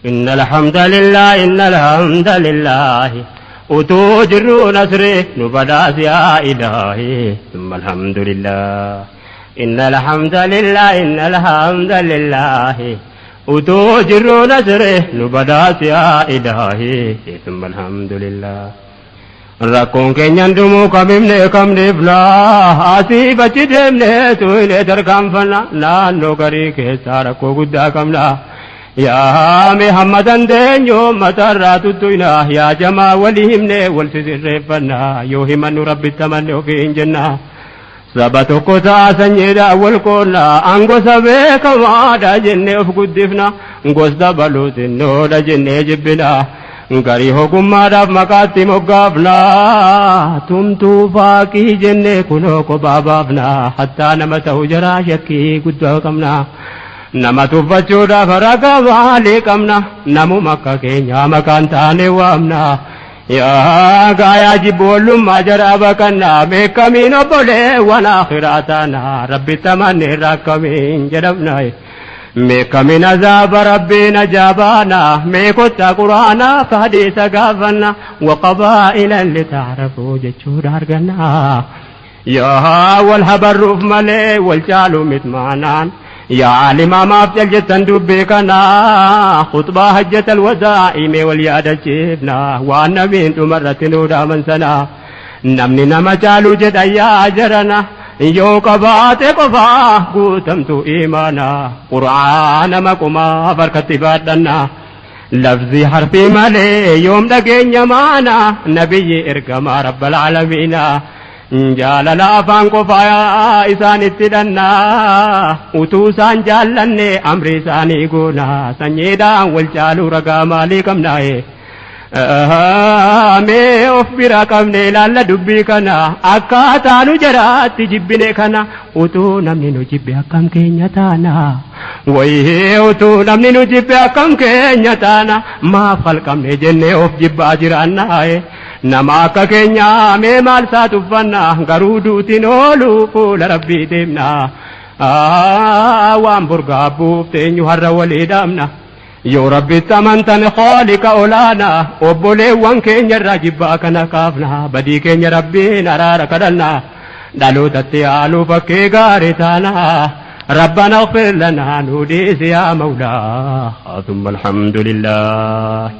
إن الحمد لله إن الحمد لله وتوجر نصره نبدأ يا إلهي ثم الحمد لله إن الحمد لله إن الحمد لله وتوجر نصره نبدأ يا إلهي ثم الحمد لله ركون كنيان دمو كم نفلا آسيب چدمنے توينه دركام فنا لا نوكري كساركو قدا كملا يا محمد دنيو مترات الدنيا يا جما وليهمنه والسر فنا يوهمن رب التمنى في جنة سبتو كوتا سنيدا والكولا انغو سبيك وادا جنة فقدفنا انغوس دبلوت نودا جنة جبنا غري حكما داف مكاتي مقابنا تمتو فاكي جنة كنو كبابنا حتى نمتو جرا شكي قدو كمنا nama tuffachuudhaaf ragaa maalii qabna namuma akka keenya maqaan taane waamna yaa gaayaa jibboollummaa jara baqanna beekamiin obboleewwan akhiraa taana rabbitti amannee rakkamiin jedhamna meekamiin azaaba rabbiin ajaabaana meekottaa quraanaa hadiisa gaafanna waqabaa'ilan litaarafuu jechuudha arganna yaa wal habarruuf malee wal caaluu mitmaanaan يا عالم ما أفجل جتن دبكنا خطبة هجة الودائم واليادة جبنا والنبي مرة نودا من سنة نمني نما جالو جد يا جرنا يو قبات قفا قوتمت إيمانا قرآن مكما بركت بادنا لفظي حرفي مالي يوم دقين يمانا نبي إركما رب العالمين jaalala afaan qofaa isaan itti dhannaa utuu isaan jaallanne amri isaanii goona sanyiidhaan wal caaluu ragaa maalii qabnaaye mee of bira qabne ilaalla dubbii kana akkaataa nu jaraatti jibbine kana utuu namni nu jibbe akkam keenya taana wayii utuu namni nu jibbe akkam keenya taana maaf halqabne jennee of jibbaa jiraannaaye nama akka keenya mee maal isaa tuffanna garuu duutiin oolu fuula rabbii deemna waan burgaabbuuf teenyu har'a walii dhaabna yoo rabbitti amantan khoolika olaana obboleewwan keenya irraa jibbaa kana kaafna badii keenya rabbiin araara kadhanna dhalootatti haaluu fakkee gaarii taana ربنا اغفر لنا نوديس يا مولا ثم الحمد لله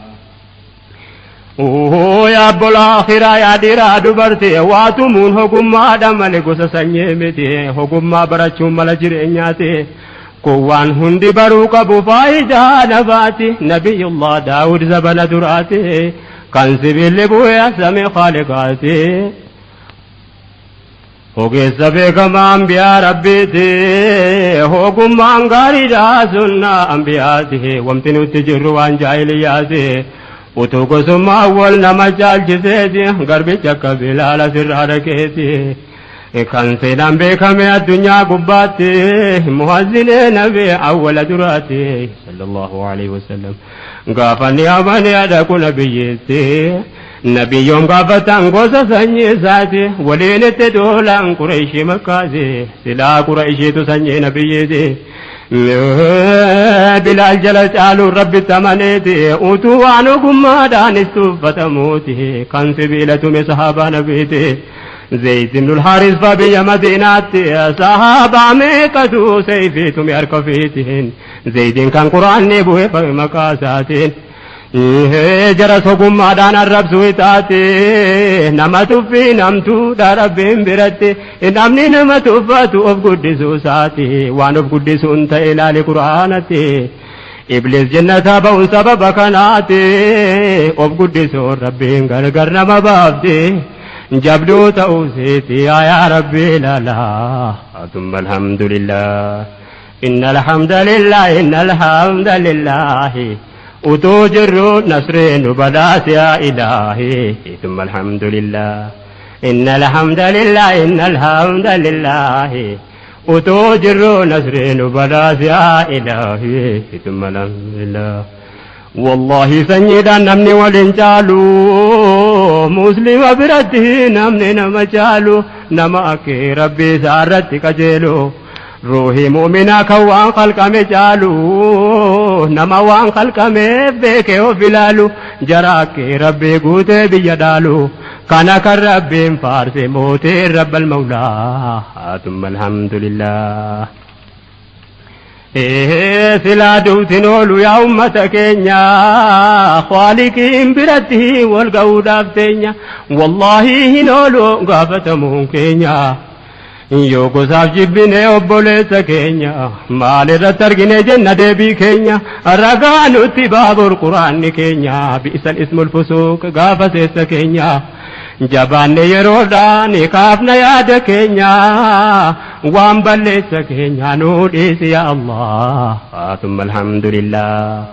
يا أبو الآخرة يا ديرا دبرتي واتمون حكما دمال قصة سنيمتي حكما برچو ملجر إنياتي قوان هندي بروك بفايدة نباتي نبي الله داود زبن دراتي كان سبيل بويا سمي خالقاتي hogeessa beekamaa ambiyaa rabbiiti hogummaan gaariidhaa sunna ambiyaati wamti nutti jirru waan jaahiliyyaati utuu gosummaa wal nama caalchiseeti garbicha akka bilaala sirraa dhageeti kan seenaan beekame addunyaa gubbaatti muhazzinee nabi awwala duraati sallallahu alaihi wasallam gaafanni amane adhaku nabiyyeetti نبي يوم قافتان قوسا سنجي ساتي ولينت دولان قريشي مكازي سلا قريشي تسنجي نبيتي بلال جلس آلو رب التمنيتي أتوانو قما دانستو فتموتي كان سبيلة من صحابة نبيتي زيد بن الحارث فبي مديناتي صحابة ميكتو سيفيتو ميركفيتين زيد كان قرآن نبوه فمكاساتين جرى سوكما دانا الرب سويتاتي نما تفي نمتو داربين برتي نمني نما تفاتو أف قدسو ساتي وان أف قدسو انت إلى لقرآنتي إبليس جنة بون سبب كناتي أف قدسو ربين غرغر نما بافتي جبدو تأوسيتي يا ربي لا ثم الحمد لله إن الحمد لله إن الحمد لله وتوجر نصرين وبدات يا إلهي ثم الحمد لله إن الحمد لله إن الحمد لله وتوجر نصرين وبدات يا إلهي ثم الحمد لله والله سنيدا نمني ولنجالو مسلم برده نمني نمجالو نماك ربي سارتك جيلو روحي مؤمنا كوان خلق مجالو نما وان خلق مبكي وفلالو جراك ربي قوتي بيدالو كان كالرب فارس موتي رب المولى ثم الحمد لله سلا دوتنولو يا أمة كينيا خالقين برته والقود أفتينيا والله هنولو قافة ممكنيا يوكو ساف جبني أبوليس كينيا مالي رترقني جنة دبي كينيا الرقانو اتباب القرآن كينيا بئس الاسم الفسوق قافة سيس كينيا جبان يرودان كافنا ياد كينيا وان بلس كينيا نوديس يا الله ثم الحمد لله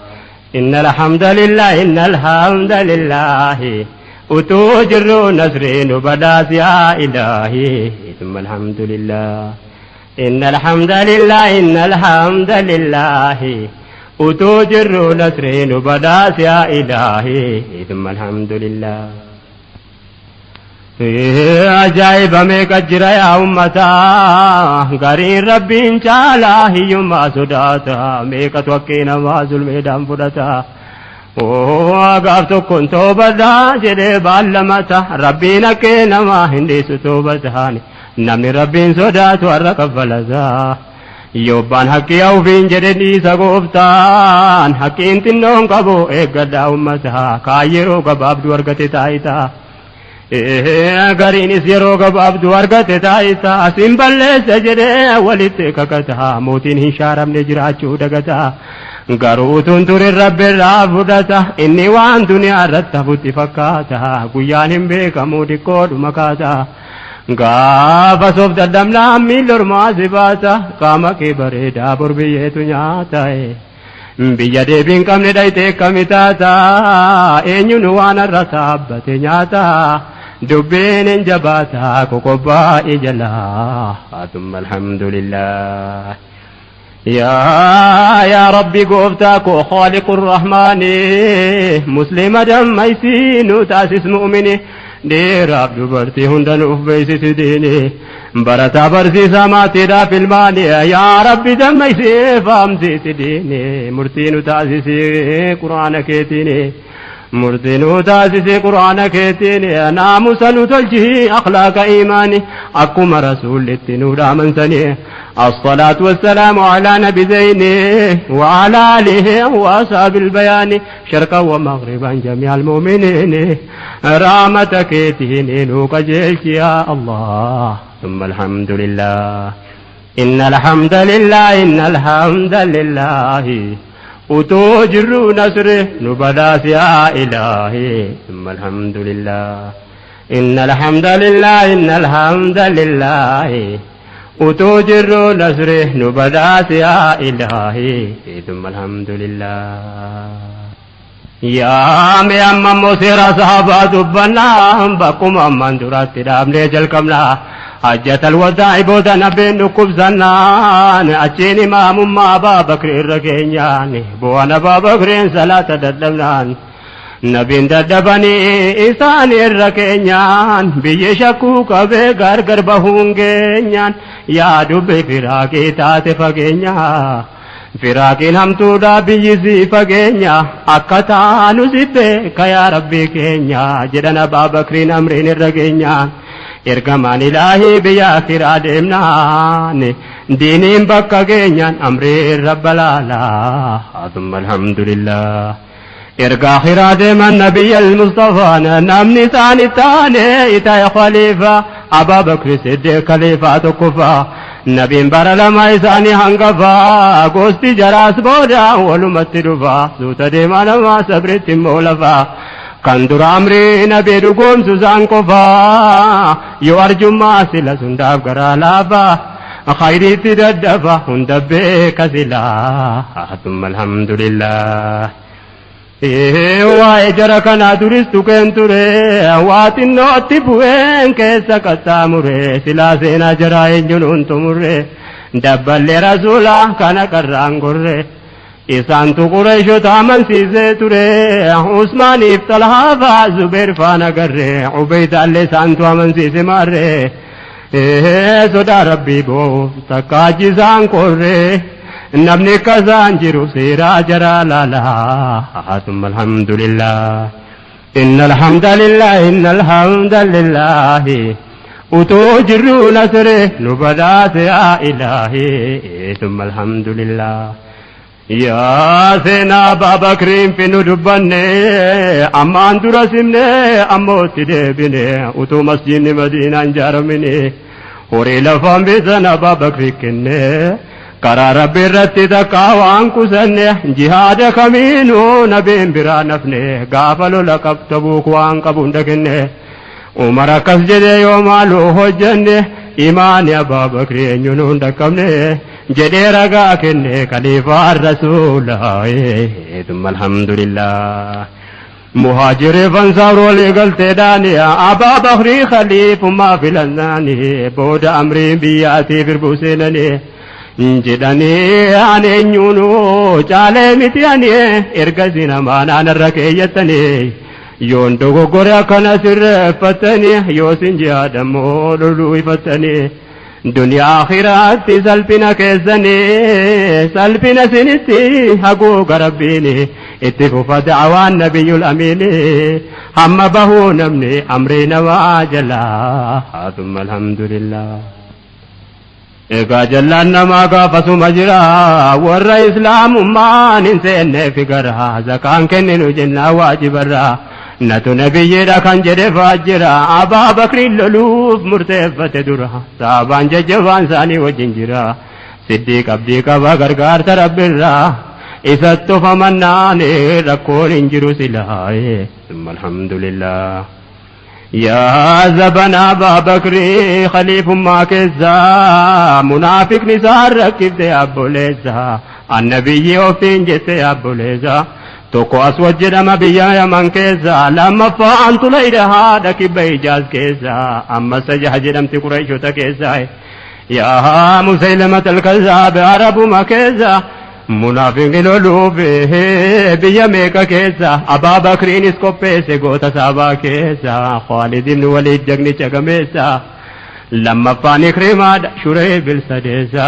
إن الحمد لله إن الحمد لله وتوجر نسرين بداس يا إلهي ثم الحمد لله إن الحمد لله إن الحمد لله وتوجر نسرين بداس يا إلهي ثم الحمد لله عجائب میں کجرا یا امتا غری ربین چالا ہی ما سداتا میں کتوکی نماز المیدان فدتا او اگاف تو کنتو بدا جدے بالمتا ربین کے نما ہندی ستوبتانی نمی ربین سداتو الرکفلزا یوبان حقی اوفین جدے نیسا گفتان حقین تنون قبو ایک گدا امتا کائیرو قباب دورگتی تائیتا غرينيس يروق بابد ورقت تايسا سنبل سجري ولت ككتا موتين هشارم نجراچو دغتا غروتون تور رب رافدتا اني وان دنيا رتبت فكاتا غيانم بكمودي كود مكاتا غافسوف ددملا ميلور مازباتا كامكي بريدا بربيتو نياتاي بيدي بين كم ندايتي كميتاتا اينيون وانا رتابت نياتا دبين جباتا كوكوبا إجلا ثم الحمد لله يا ربي قفتاك خالق الرحمن مسلم دم ميسين تاسس مؤمني دير عبد برتي هندن أفبيس ديني برتا برسي سماتي دا في الماني يا ربي دم ميسي فامسي ديني مرتين تاسس قرآن كيتيني مرتين تاسس قرآن كيتيني ناموسا تلجي أخلاق إيماني أكم رسول التنور من سني الصلاة والسلام على نبي زيني وعلى آله وأصحاب البيان شرقا ومغربا جميع المؤمنين رامتك تهني نوك جيش يا الله ثم الحمد لله إن الحمد لله إن الحمد لله وتوجر نصره نبداس يا إلهي ثم الحمد لله إن الحمد لله إن الحمد لله وتوجر نصره نبداس يا إلهي ثم الحمد لله يا ميامما موسيرا صحابة دبنا بكم أمان درات دام ليجل كملا حجة الوداع بودا نبين كبزنان أجيني ما أبا بكر الرقينيان بوانا أبا بكر صلاة ددبنان نبين ددبني إسان الرقينيان بيشكوك بغر غربهونگينيان يا دبي فراقي تات فقينيان فراقين هم تودا بيزي فقينيا أكتا نزيب كيا ربي كينيا جدنا بابا كرين أمرين الرقينيا إرقمان إلهي بيا كرا دمنان دينين بكا كينيا أمرين رب العلا ثم الحمد لله إرقا خرا دمن نبي المصطفى نمني ثاني ثاني إتا خليفة أبا بكر صديق خليفة كفا نبين برلما إساني هنگفا قوستي جراس بودا ولمت رفا سوتا ديما نما سبرت مولفا كندر عمري نبي رقوم سوزان كفا يو أرجو ما سلا سنداب غرالافا خيري تددفا هندبه كسلا ثم الحمد لله واي كنا درستو كنتوري واتنو اتبوين كيسا كتاموري سلا سينا جرائن جنون تموري دبالي رسولا كان كرانغوري إسان تو قريشو تامن سيزي توري عثمان افتلها فا زبير فانا قري عبيد اللي سان تو امن سيزي ماري sodaa rabbii boof takkaachisaan korree namni kasaan jiru seeraa jaraa laalaa summa alhamdulillah innal hamdalillah innal hamdalillah utoo jirru nasre nu badhaase yaa ilaahi summa alhamdulillah yaa seenaa Abaabakriin finu dubbanne ammaan dura simne ammootti deebine utuu masjidni Madiinaan ijaaramine horii lafaan bitan Abaabakri kenne karaa rabbi irratti takkaa waan kusanne jihaada kamiinuu nabiin biraa nafne gaafa lola Tabuuk waan qabu hunda kenne Umar akkas jedhee yoo maaluu hojjenne imaani Abaabakri eenyuun hunda qabne jedhee ragaa kenne khaliifaan rasuulaa thumma alhamdulillah muhaajiree fansaarolee galteedhaan Abaabakri khaliifummaa filannaan booda amriin biyyaatiif irbuu seenanii jedhanii ani eenyuunuu caalee miti ani ergasii namaan aanarra keeyyattanii yoon dogoggore akkana sirreeffattanii yoo sin jihaadammoo loluu ifattanii duniyaa akhiraatti salphina keessanii salphina sinitti haguuga rabbiini itti fufa da'awaan nabiyyul amiini hamma bahuu namni amrii namaa jalaa thumma alhamdulillah egaa jallaan namaa gaafasuma jira warra islaamummaan hin seenneefi gara zakaan kenninu jennaa waajibarraa natu nabiyyeedha kan jedhe faajjira Abaabakriin loluuf murteeffate dura saabaan jajjabaan isaanii wajjin jira siddiiq abdii qaba gargaarsa rabbirraa isatti of amannaane rakkoon hin jiru silaa thumma alhamdulillah yaa zabana Abaabakri khaliifummaa keessa munaafiqni isaan rakkifte abboleessa annabiyyi ofiin jette abboleessa tokko aswad jedhama biyya Yaman keessa lammaffaan Tulayda haadha kibba Hijaaz keessa amma Sajah jedhamti Qurayshota keessa yaa Musaylimatal Kazzaab arabuma keessa munaafiqni loluuf biyya meeqa keessa Abaabakriinis qopheesse goota saabaa keessa Khaalid ibn Waliid jagnicha gameessa lammaffaan Ikrimaadha Shureebil sadeessa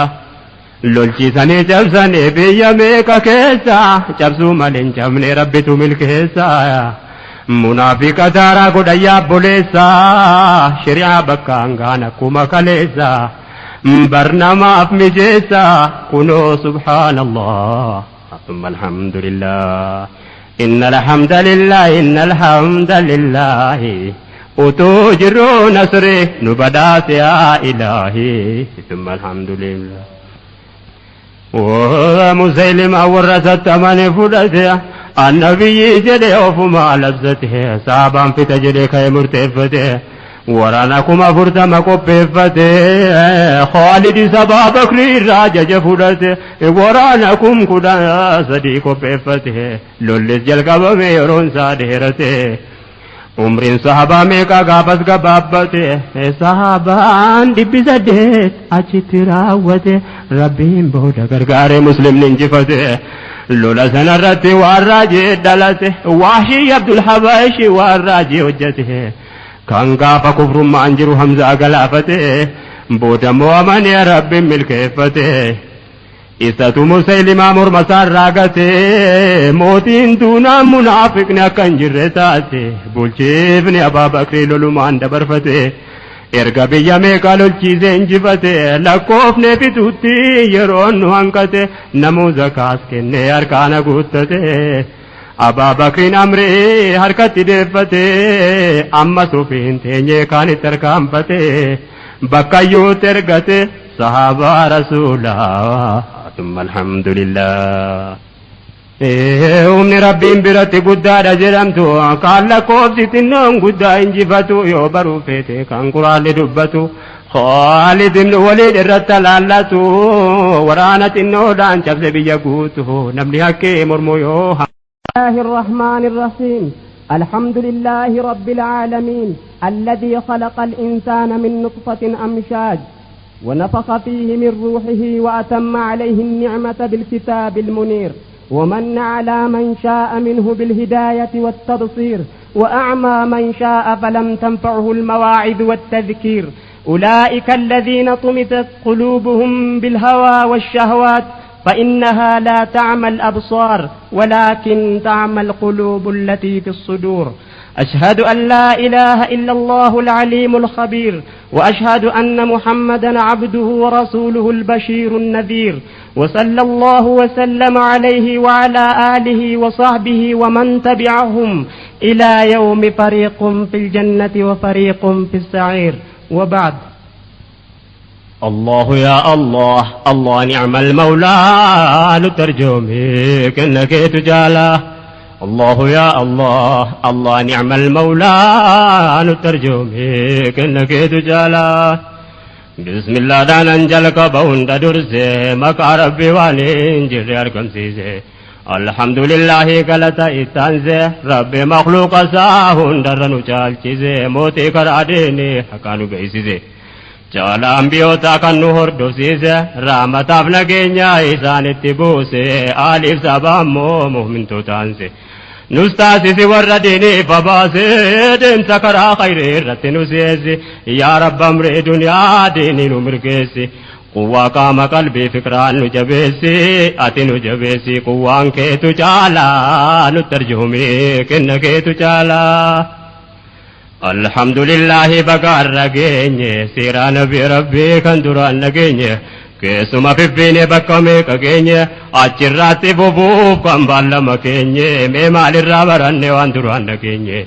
lolchiisanii cabsanii biyya meeqa keessa cabsuu malee hin cabne rabbitu milkeessa munaafiqa daaraa godhan yaabboleessa shari'aa bakka hangaan akkuma kaleessa barnamaaf mijeessa kunoo subhaanallah thumma alhamdulillah innal hamdalillah utuu jirru nasri nu badhaase yaa ilaahi thumma alhamdulillah ومسيلمة ورثت من فلته النبي جدي وفما لبسته صعبا في تجريك مرتفته ورانكم فرتما كبفته خالد سبا بكري راجج فلته ورانكم كدا صديق كبفته لولس جلقب ميرون سادهرته umriin sahabaa meeqa gaafas gabaabbate sahabaan dhibbi saddeet achitti raawwate rabbiin booda gargaaree muslimni injifate lola sanarratti waan raajii dhalate Waahshii Abdul Habashi waan raajii hojjete kan gaafa kufrummaan jiru Hamzaa galaafate booda mo'amanii rabbiin milkeeffate isatu Musaylimaa morma isaan raagate mootiin duunaan munaafiqni akka hin jirre taate bulchiifni Abaabakrii lolumaan dabarfate erga biyya meeqa lolchiisee injifate lakkoofne fituutti yeroon nu hanqate namuu zakaas kennee harkaana guuttate Abaabakriin amrii harkatti deeffate amma sufiin teenyee kaanitti harkaanfate bakkayyuutti ergate sahabaa rasuulaa thumma alhamdulillah umni rabbiin biratti guddaadha jedhamtu kan lakkoofsi xinnoon guddaa injifatu yoo baruu feete kan quraanni dubbatu Khaalid ibn Waliid irratti laallatu waraana xinnoodhaan cabse biyya guutu namni hakkee mormu yoo الرحمن الرحيم الحمد لله رب العالمين الذي خلق الإنسان من نطفة أمشاج ونفخ فيه من روحه وأتم عليه النعمة بالكتاب المنير ومن على من شاء منه بالهداية والتبصير وأعمى من شاء فلم تنفعه المواعظ والتذكير أولئك الذين طمست قلوبهم بالهوى والشهوات فإنها لا تعمى الأبصار ولكن تعمى القلوب التي في الصدور. أشهد أن لا إله إلا الله العليم الخبير، وأشهد أن محمدا عبده ورسوله البشير النذير، وصلى الله وسلم عليه وعلى آله وصحبه ومن تبعهم إلى يوم فريق في الجنة وفريق في السعير. وبعد. الله يا الله، الله نعم المولى نترجمك إنك تجاله. الله يا الله، الله نعم المولى نترجمك إنك تجاله. بسم الله دان انجلك بوند درسه مكا ربي وانين جري اركم سيزه. الحمد لله غلطا اتانزه ربي مخلوق ساهون درنو چال چيزه موتي کراديني حقانو بيسيزه. چالا انبيوتا کنو هردو سيزه رحمت افنا گينيا ايسان اتبوسه آلف سبامو مؤمن تو تانزه. نستاسي ورا ديني فباسي دين سكرا خير رتنو سيزي يا رب امري دنيا ديني نمركسي قوة قام قلبي فكران نجبسي اتي نجبسي قوان كيتو جالا نترجمي كنك كيتو جالا. الحمد لله بقار رقيني سيرا نبي ربي كندران نقيني keessuma fiffiine bakka meeqa geenye achirraatti bubuuf kan baallama keenye mee maalirraa baranne waan duraan dhageenye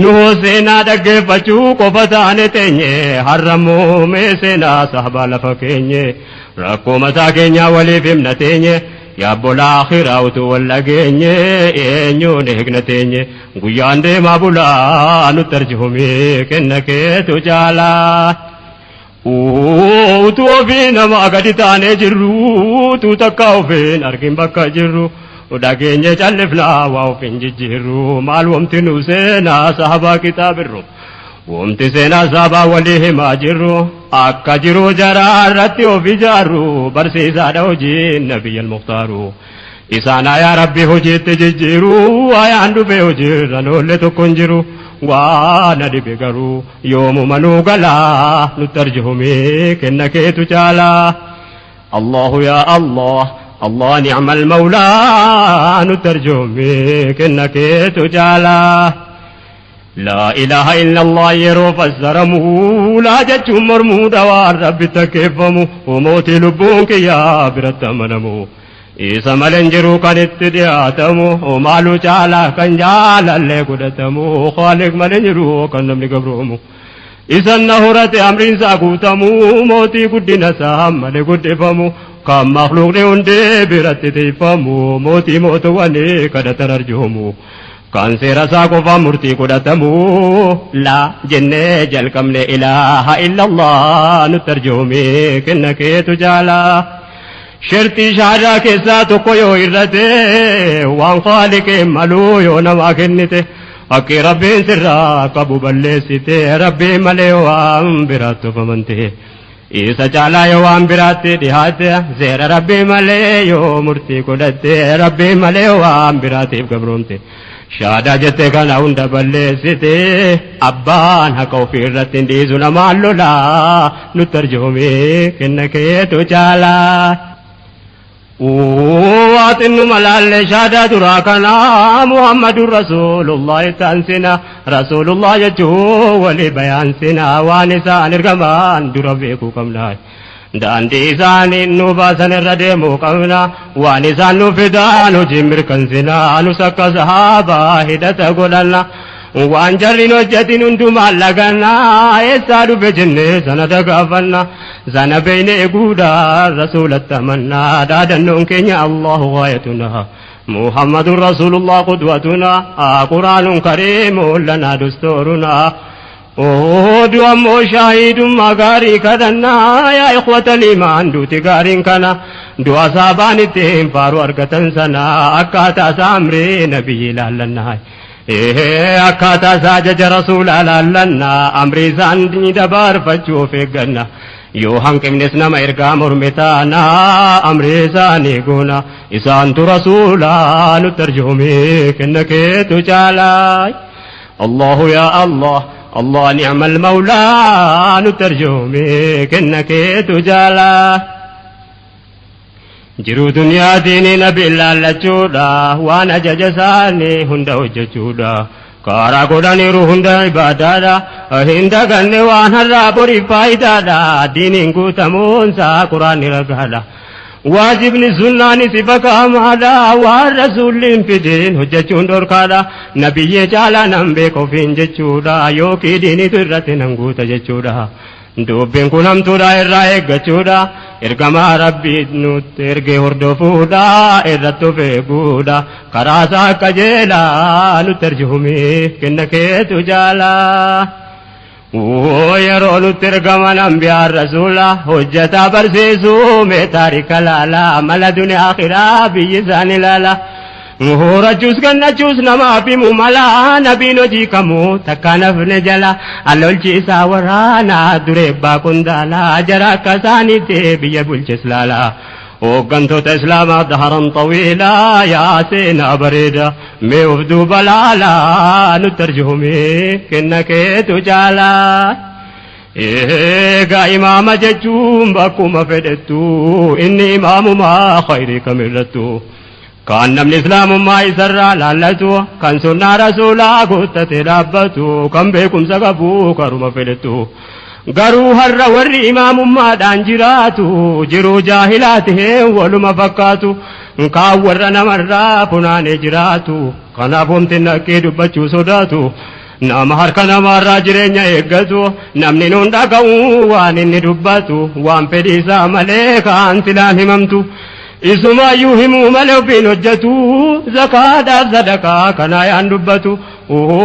nu seenaa dhaggeeffachuu qofa taane teenye har'ammoo mee seenaa sahabaa lafa keenye rakkoo mataa keenyaa waliif himna teenye yaabbolaa akhiraa utuu wal dhageenye eenyuun eegna teenye guyyaan deemaa bulaa nutti arjoomee kenna keetu jaalaa. utuu ofii namaa gadi taanee jirru utuu takka ofiin argin bakka jirru dhageenye callifnaa waa ofiin jijjiirru maal wamti nu seenaa sahabaa kitaabirru wamti seenaa sahabaa walii himaa jirru akka jiru jaraa irratti of ijaarru barsiisaadha hojiin nabiyyal muhtaaru isaan yaa rabbi hojiitti jijjiiru ayaan dhufee hojiirran oolle tokko hin jiru. وانا دبقرو يوم منو قلا نترجمي كنك تجالا. الله يا الله، الله نعم المولى نترجمي كنك تجالا. لا إله إلا الله يروف الزرمو لا جج مرمود والرب تكفمو وموت لبونك يا برتمنمو isa malen jiru kan itti dhiyaatamu maalu caalaa kan jaalallee godhatamu khaliq malen jiru kan namni gabroomu isan na horate amriinsaa guutamu mootii guddina isaa malee guddifamu kan makluuqni hundee biratti tiifamu mootii mootuwwanii kadhatan arjoomu kan seera isaa qofa murtii godhatamu la jennee jalqabne ilaaha illallah nutti arjoomee kenna keetu jaalaa. شرطي شهادة كيساتو كويو إرده وان خالق ملو يو نما كنته أكي ربي سرا قبو بلسته ربي ملي وان براتو فمنته إيسا جالا يو وان براتي دهاته زير ربي ملي يو مرتي قدته ربي ملي وان براتي بقبرونته شهادة جته كان عند بلسته أبان حقو في الرتين ديزو نمالو لا نترجمي كنك يتو جالا. واتن ملال شهادة دراكنا محمد رسول الله تنسنا رسول الله يجو ولي بيان سنا وانسان الرمان دربيكو كمنا دان ديسان نوباسن الردمو كمنا وانسان نفدان جمر كنسنا نسك صحابة هدت قلنا وان جرين وجتين انتم لغنا يسادو بجنة سنة غفلنا زنا بين اقودا رسول التمنى دادنون كينيا الله غايتنا محمد رسول الله قدوتنا قرآن كريم لنا دستورنا دوام شاهد مغاري كدنا يا إخوة الإيمان دوتي غارين كنا دوا صابان التهم فارو أرقتن سنا أكاتا سامري نبي لالنا akkaataa isaa jaja rasuulaa laallannaa amrii isaan dabar fachuu feegganna yoo hanqifnes nama ergaa morme taanaa amrii isaanii goona isaantu rasuulaa nutti arjoomee kenna keetu caalaa. الله يا الله، الله نعم المولى نترجمي كنك تجالا jiru duniyaa diinii nabi ilaallachuudha waan ajaja isaanii hunda hojjechuudha karaa godhaniiru hunda ibaadaadha hin daganne waan har'aa boriif faayidaadha diiniin guutamuunsaa quraanni ragaadha waajibni sunnaanis bakamaadha waan rasuulliin fidin hojjechuun dhorkaadha nabiyyee caalaa nan beeka ofiin jechuudha yookii diinitu irratti nan guuta jechuudha dubbiin kun hamtuudha irraa eeggachuudha ergamaa rabbii nutti ergee hordofuudha irratti of eeguudha karaa isaa akka jeelaa nutti arjumee kenna keetu jaalaa yeroo nutti ergaman ambiyaan rasuula hojjetaa barsiisuu mee taarika laalaa mala duniyaa akhiraa biyyi isaan ilaala horachuus gannachuus namaaf himu mala nabiin hojii kamuu takka nafne jala allolchiisaa waraanaa duree abbaa qondaalaa jara akka isaaniitti biyya bulches laala hooggantoota islaamaa daharan xawiilaa yaa seenaa bareeda mee of duuba laalaa nutti arjoomee kenna keetu jaalaa eegaa imaama jechuun bakkuma fedhettu inni imaamumaa khayrii kamirrattu kan namni islaamummaa isarraa laallatu kan sunnaa rasuulaa guuttatee dhaabbatu kan beekumsa qabu karuma fedhettu garuu har'a warri imaamummaadhaan jiraatu jiruu jaahilaatee waluma fakkaatu kaan warra namarraa funaanee jiraatu kanaaf homti naqqee dubbachuu sodaatu nama harka namaarraa jireenya eeggatu namni nuun dhaga'u waan inni dubbatu waan fedhiisaa malee kaan silaan himamtu isumaayyuu himuu malee ofiin hojjetu zakaadhaaf sadakaa kanaa yaan dubbatu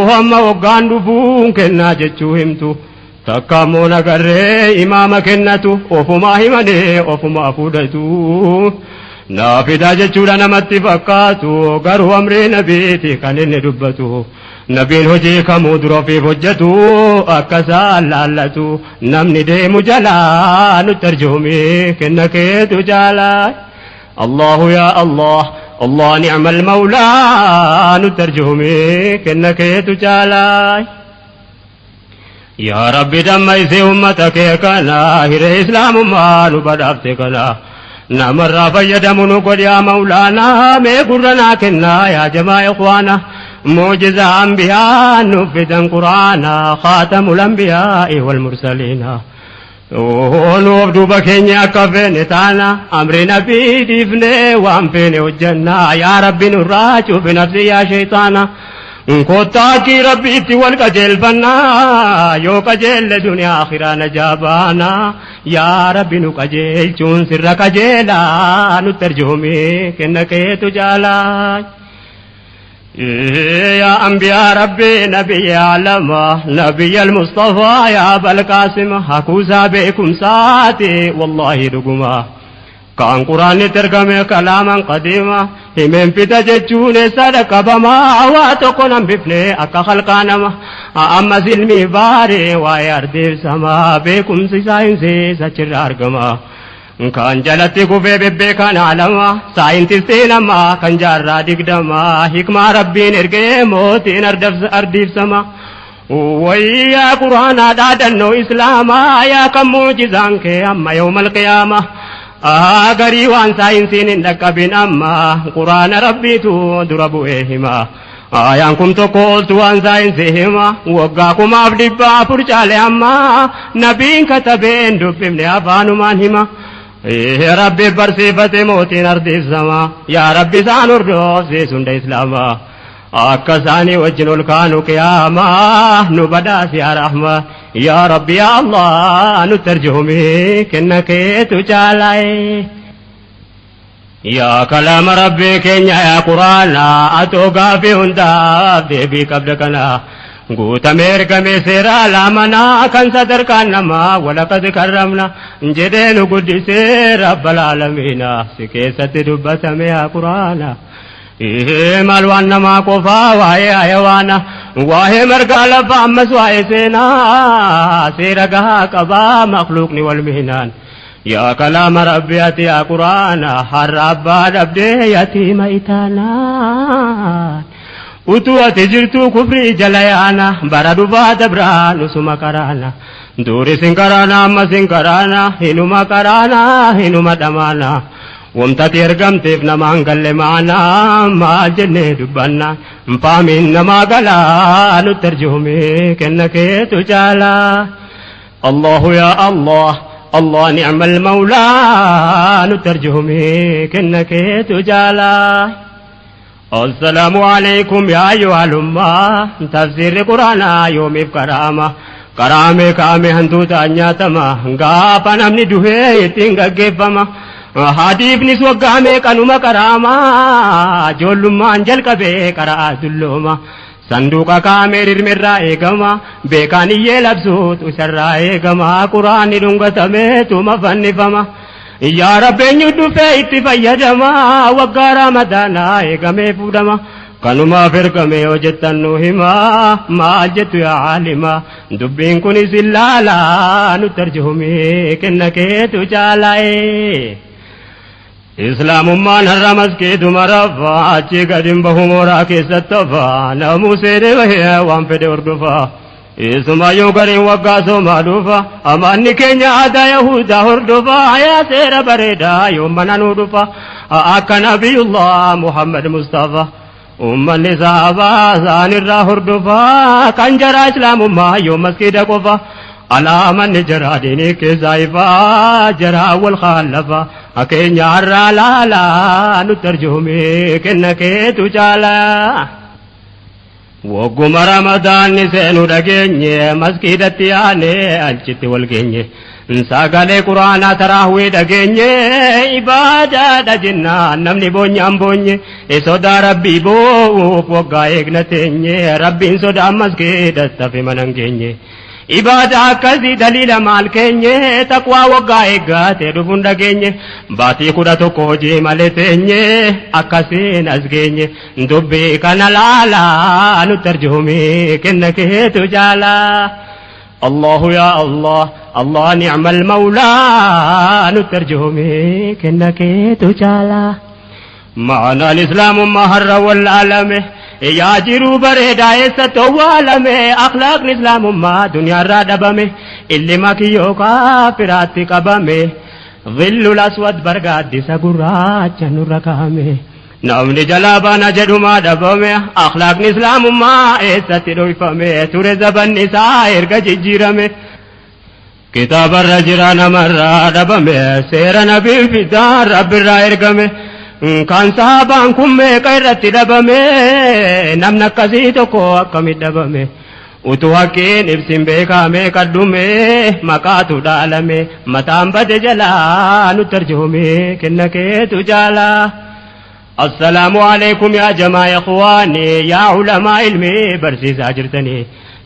hamma waggaan dhufuun kennaa jechuu himtu takka ammoo nagarree imaama kennatu ofumaa himanii ofumaa fudhatu naafidaa jechuudha namatti fakkaatu garuu amrii nabiiti kan inni dubbatu nabiin hojii kamuu dura ofiif hojjetu akkasaan laallatu namni deemu jalaa nutti arjoomee kenna keetu jaalaa الله يا الله الله نعم المولى نترجمي كنك تجالاي يا ربي دميسي أمتك كنا هير إسلام ما نبدأت كنا نمر فيدمن قد يا مولانا ميقرنا كنا يا جماعة إخوانا معجزة أنبياء نفذا قرآنا خاتم الأنبياء والمرسلين nuuf duuba keenya akka feene taana amri nabii dhiifne waan feene hojjenna yaa rabbi nurraa cufi nafsi yaa shayxaana kottaakii rabbiitti wal qajeelfannaa yoo qajeelle duniyaa akhiraa najaa baana yaa rabbi nu qajeelchuun sirra qajeelaa nutti arjoomee kenna keetu jaalaa يا أنبياء ربي نبي عالم نبي المصطفى يا أبا القاسم حكوزا بكم ساتي والله رقما كان قرآن ترجم كلاما قديما همين في تججون سرق بما واتقنا بفني أكا خلقانما أما سلمي باري ويردف سما بكم سيساين سيسا أرقما kan jalatti kufee bebbeekan alama saayintistiin amma kan jaarraa digdama hikmaa rabbiin ergee mootiin ardiifsama wayyaa quraanaa dhaadannoo islaamaa yaa kan muujizaan kee amma yawmal qiyaama garii waan saayinsiin hin dhaqqabin amma quraana rabbiitu dura bu'ee hima ayaan kun tokko ooltu waan saayinsii hima waggaa 1400 caale amma nabiin katabeen dubbifne afaanumaan hima يا ربي برسيفتي موتين أرضي السماء يا ربي سانور دوسي سند إسلاما أكساني وجنو الكانو قياما نبداس يا رحمة يا ربي يا الله نترجمي كنك تجالاي يا كلام ربي كنيا يا قرآن أتوقع في هنداب دي قبلكنا قوت أمريكا مصيرا لامنا كان صدركان نما ولقد كرمنا جدين قدس رب العالمين سكيسة دبت يا قرآن مالوان نما قفا وهي حيوانا وهي مرقال فامس وهي سينا سيرقها قبا مخلوقني والمهنان يا كلام ربي يا قرآن حرب ربي يتيم إتانا utuu ati jirtuu kufrii jala yaana bara dhufaa dabraa nusuma karaana duuri sin karaana amma sin karaana hinuma karaana hinuma dhamaana wamtati ergamteef namaan galle maana maal jennee dubbanna mpaamin namaa galaa nutti arjoome kenna keetu jaala allahu yaa allah الله نعم المولى نترجم كنا كيتو جالا السلام عليكم يا أيها الأمة تفسير القرآن يوم بكرامة كرامة كامة هندو تانيا تما غابا نمني دوهي تنغا جيفما حديث نسوى قامة كانوما كرامة جولما انجل كبه كرا دلوما sanduuqa kaameerirmirraa eegama beekaaniyyee labsuutu isarraa eegama quraanni dhungatameetuma fannifama yaa rabbeenyu dhufee itti fayyadama waggaa ramadaanaa eegamee fuudhama kanumaaf ergame yoo jettan nu hima maal jettu yaa aalima dubbiin kunis illaalaa nutti arjoome kenna keetu jaalaa'ee islaamummaan har'a maskeetuma raffaa achi gadin bahumoraa keessatti hafaa namuu seedee bahee waan fedhe hordofa isumayyuu gariin waggaa soomaa dhufa amaanni keenya aadaa yahudaa hordofa yaa seera bareedaa yoomana nuu dhufa akka nabiyullah muhammad mustafa ummanni sahabaa isaanirraa hordofa kan jaraa islaamummaa yoo maskeeda qofa alaamanni jaraa diinii keessaa ifaa jaraa wal khaallafa akeenya har'aa laalaa nutti arjoome kenna keetu jaalaa wagguma ramadaanni seenu dhageenye masgiidatti yaanee achitti wal geenye sagalee quraanaa taraahwii dhageenye ibaadaadha jennaan namni boonyaan boonye sodaa rabbii boo'uuf waggaa eegna teenye rabbiin sodaan masgiidatti hafe manan geenye ibaada akkasii daliila maal keenye taqwaa waggaa eeggatee dhufuun dhageenye baatii 11 hojii malee teenye akkasiin as geenye dubbii kana laalaa nutti arjoome kenna keetu jaalaa allahu yaa allah allah ni'mal mawlaa nutti arjoome kenna keetu jaalaa ma'anaan islaamummaa har'a wallaalame yaa jiruu bareedaa eessatti owwaalame akhlaaqni islaamummaa duniyaarraa dhabame illima kiyyoo kaafiraatti qabame dhillul aswad bargaaddisa gurraacha nurra kaa'ame namni jalaa baana jedhumaa dhabame akhlaaqni islaamummaa eessatti dhoyfame ture zabanni isaa erga jijjiirame kitaabarra jira namarraa dhabame seera nabii fidaa rabbirraa ergame kan sahabaan kun meeqa irratti dhabame namni akkasii tokko akkamitti dhabame utuu haqqiin ibsin beekame kadhume maqaatu dhaalame mataan bade jalaa nutti arjoome kenna keetu jaalaa assalaamu alaikum yaa jamaa ikhwaani yaa ulamaa ilmii barsiisaa jirtanii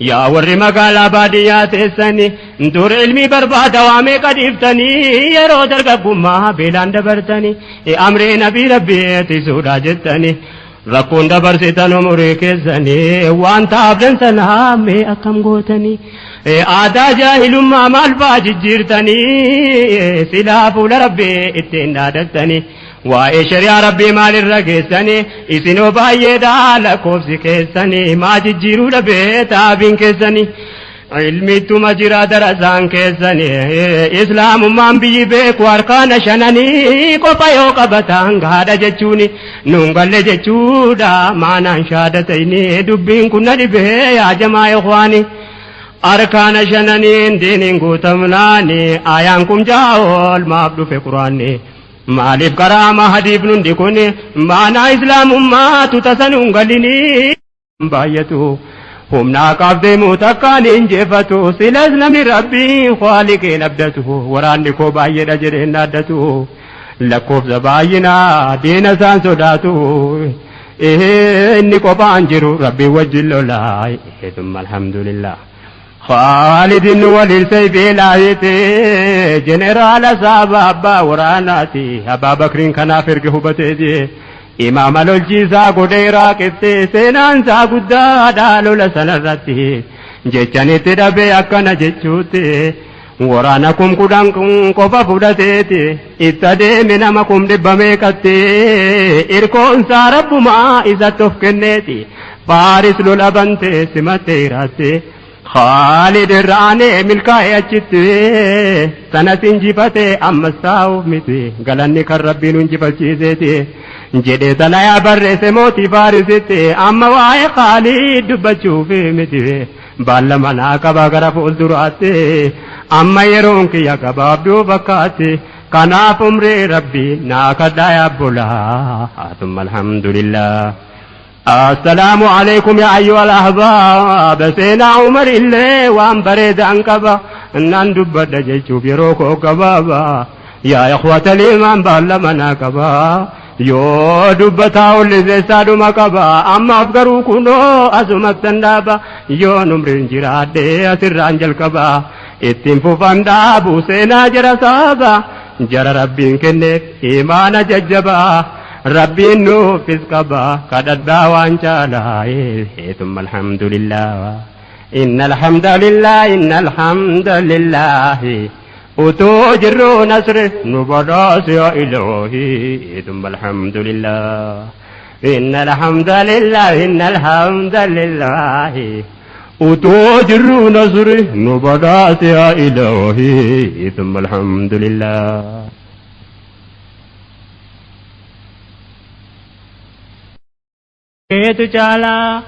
yaa warri magaalaa baadiyyaa teessanii dur ilmii barbaada waa meeqa dhiiftanii yeroo dargaggummaa beelaan dabartanii amree nabii rabbii suudhaa jettanii rakkoon dabarsitan umurii keessanii waan taafdan sanaa mee akkam gootanii aadaa jaahilummaa maal faa jijjiirtanii silaa fuula rabbii ittiin dhaadattanii waa'ee shari'aa rabbii maalirra geessanii isinoo baay'eedhaa lakkoofsi keessanii maa jijjiiruu dhabee taabiin keessanii ilmiittuma jira darasaan keessanii islaamummaan biyyi beeku harkaana shananii qofa yoo qabatan gaadha jechuuni nuun galle jechuudha maanaan shaadatayni dubbiin kun na dhibee yaa jamaa ikhwaani harkaana shananiin diiniin guutamnaani ayaan kun jaa'ol maaf dhufe quraanni maaliif karaama hadiif nundi kun maanaa islaamummaatu tasanuun galini baay'atu humnaa qabdee muutakkaan injefatu silas namni rabbii khaliqeen abdatu waraanni koo baay'eedha jedheen addatu lakkoofsa baay'inaa diina isaan sodaatu inni qophaan jiru rabbii wajjin lolaa thumma alhamdulillah خالد وللسيف لايتي جنرال صاحب أبا وراناتي أبا بكر كان فرقه بتيجي إمام الجيزا قديرا كتي سنان سا قدا دالو لسنرتي جيشاني تدبي أكنا جيشوتي ورانكم كدان كوفا فودتي اتدي منامكم دبامي كتي إركون سارب ما إذا تفكنتي فارس للأبنت سمتيراتي خالد الراني ملكاي أجتي سنة جفتي أما الساو متي قالني كالربي ننجف الشيزتي جدي تلايا برس موتي فارستي أما واي خالد بچوفي متي بالمنا كبا غرف الدراتي أما يرونك يا كباب دو بكاتي كناف أمري ربي ناكدا يا بولا ثم الحمد لله السلام عليكم يا أيها الأحباب سينا عمر اللي وان بريد أنكبا نان دبت جيشو بيروكو كبابا يا إخوة الإيمان بالمنا كبا يو دبتاو اللي زيسادو مكبا أما أفقروا كنو أزمك تندابا يو نمرين جراد دي أسر أنجل كبا اتنفو فاندابو سينا جرسابا جر ربين كنك إيمان ججبا ربين نوفز كبا كددا وانشالا ثم الحمد لله إن الحمد لله إن الحمد لله وتوجر نصر نبراس يا إلهي ثم الحمد لله إن الحمد لله إن الحمد لله وتوجر نصر نبراس يا إلهي ثم الحمد لله تعالى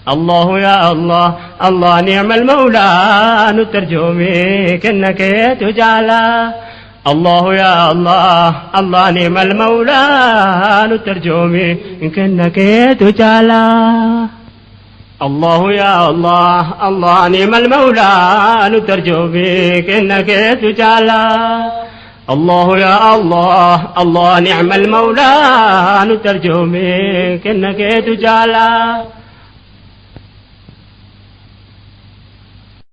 الله يا الله الله نعم المولى نترجمي كنك تجعلا الله يا الله الله نعم المولى نترجمي كنك تجعلا الله يا الله الله نعم المولى نترجمي كنك تجعلا الله يا الله الله نعم المولى نترجمي كنك تجعلا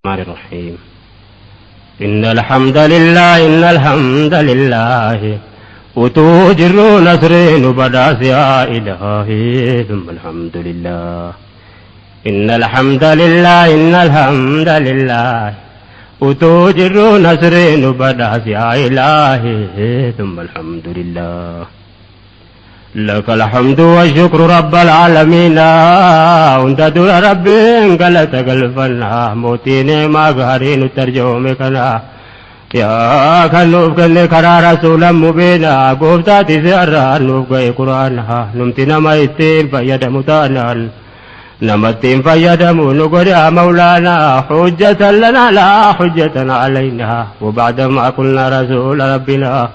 الرحمن الرحيم إن الحمد لله إن الحمد لله وتوجر نصرين بداس يا إلهي ثم الحمد لله إن الحمد لله إن الحمد لله وتوجر نصرين بداس يا إلهي ثم الحمد لله لك الحمد والشكر رب العالمين وانت دول ربي انقلت قلبنا موتيني ما قهرين ترجمكنا يا كنوف كني كرا رسولا مبينا قفتاتي سيارا نوف قي قرآنها نمتنا ما يتين فيد متانا نمتين فيد منقر يا مولانا حجة لنا لا حجة علينا وبعد ما قلنا رسول ربنا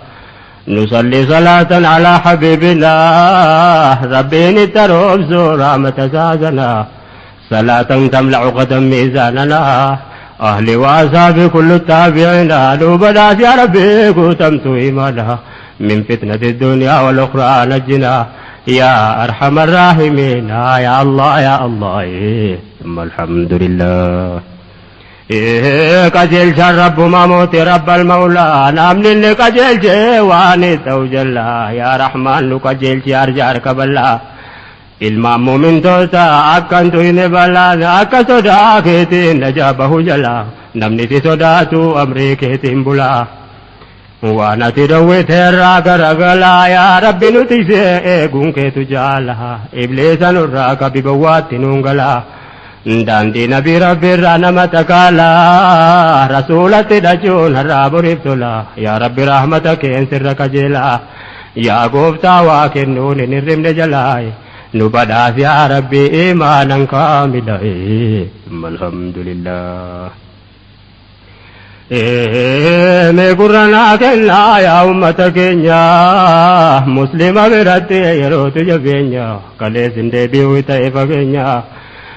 نصلي صلاة على حبيبنا ربين التروب زورا متزازنا صلاة تملع قدم ميزاننا أهلي وأصحابي كل التابعين نوبداس يا ربي قتمت إيمانا من فتنة الدنيا والأخرى نجنا يا أرحم الراحمين يا الله يا الله ثم الحمد لله قجل رب ما موت رب المولى نامن اللي قجل واني توجلا يا رحمن قجل أرجار كبلا المام من توتا أكنتو إنبلا أكا صدا كيتين نجابه جلا نمني صداتو أمريكي بلا وانا تدوي تيرا كرغلا يا ربي نتيسي ايقون كيتو جالا إبليسا نراك ببوات نونغلا داندي نبي ربي رانا متكالا رسولتي دجون الراب رفتلا يا ربي رحمتك انسرك جلا يا قفتا واكنون نرم نجلاي نبداس يا ربي إيمانا كاملا ثم الحمد لله ميقرنا كنا يا أمتك يا مسلم برتي يروت جبينيا كاليسن دبيو تيفكينيا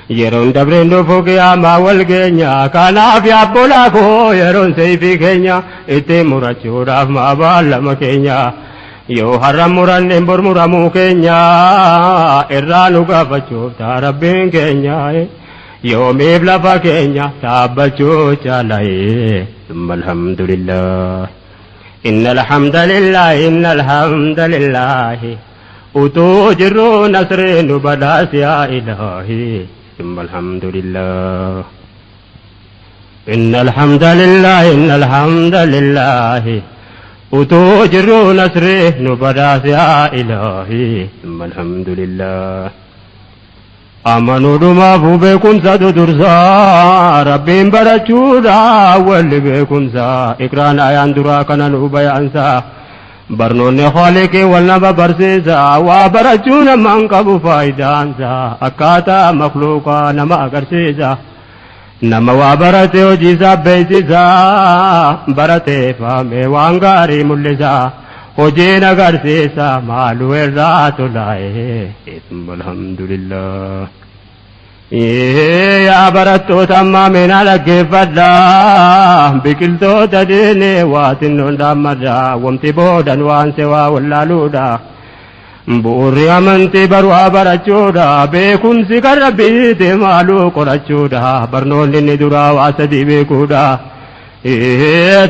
yeroon dabreen dhufu qiyaamaa wal geenya kanaaf yaabbolaa koo yeroon seeyfii keenya itti murachuudhaaf maabaan lama keenya yoo har'a muranneen bor muramuu keenya irraa nu gaafachuuf taa rabbiin keenya yoomiif lafa keenya taabbachuu caalaye ثم الحمد لله إن الحمد لله إن الحمد لله وتوجر نصرين بداس يا إلهي ثم الحمد لله إن الحمد لله إن الحمد لله وتوجر نصره نبداس يا إلهي ثم الحمد لله amanuudhumaafuu beekumsatu dursaa rabbiin barachuudha walli beekumsaa iqraan ayaan duraa kana nuu bayaansaa barnoonni khaliqii wal nama barsiisaa waa barachuu namaan qabu faayidaansaa akkaataa makluuqaa nama agarsiisa nama waa barate hojiisaa beeysisaa baratee faamee waan gaarii mul'isaa hojiin agarsiisa maaluu irraa tolaa'ee alhamdulillah yaa barattoota ammaa meenaa dhaggeeffadhaa biqiltoota diinee waa xinnoon dhaammadhaa wamti boodan waan sewaa wallaaluudha bu'uurri amantii baruu barachuudha beekumsi kan rabbiiti maaluu qorachuudha barnoonni inni duraa waa sadii beekuudha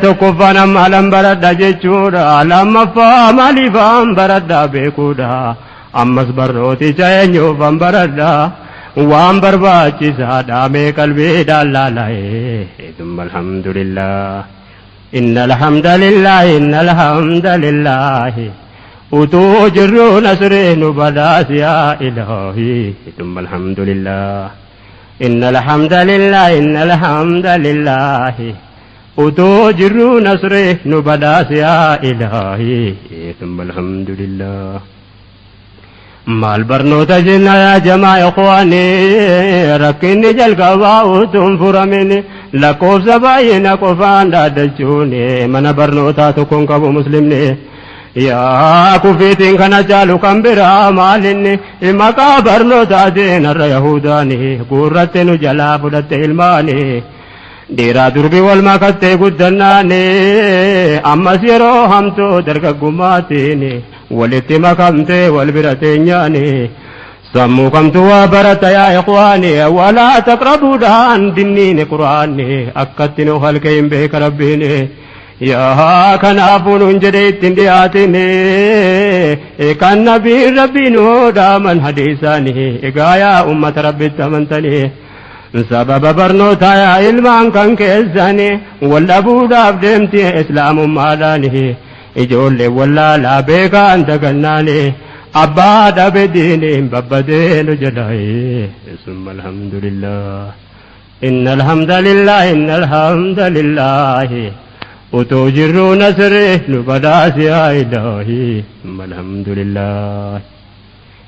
tokkoffaan ammalan baradha jechuudha lammaffaa maaliifaan baradha beekuudha ammas barnooticha eenyuufan baradha waan barbaachisaadha mee qalbiidhaan laala'ee thumma alhamdulillah innal hamdalillahi utuu jirru nasree nu badaas yaa ilaahi thumma alhamdulillah innal hamdalillahi utuu jirru nasree nu badaas yaa ilaahi thumma alhamdulillah maal barnoota jenna yaa jamaa ikhwaanii rakkinni jalqabaa utuun furamini lakkoofsa baay'ina qofaan dhaaddachuuni mana barnootaa tokkoon qabu muslimni yaa kufiitiin kana caalu kan biraa maalinni maqaa barnootaatiin har'a yahudaani guurratte nu jalaa fudhatte ilmaani dhiiraa durbii wal makattee guddannaani ammas yeroo hamtuu dargaggummaatiin walitti makamtee wal bira teenyaani sammuu kamtu waa barata yaa ikhwaani walaa taqrabuudhaan dinniini quraanni akkatti nu halkee hin beeka rabbiini yaa kanaafuu nun jedhe ittiin dhiyaatini kan nabiin rabbiinuu dhaaman hadiisaani egaa yaa ummata rabbitti amantanii sababa barnootaa yaa ilmaan kan keessani wal dhabuudhaaf deemti islaamummaadhaani ijoollee wallaalaa beekaan dagannaani abbaa dhabe diiniin babbadeenu jedhaye summa alhamdulillah innal hamdalillahi utuu jirru nasree nu badaas yaa ilaahi summa alhamdulillah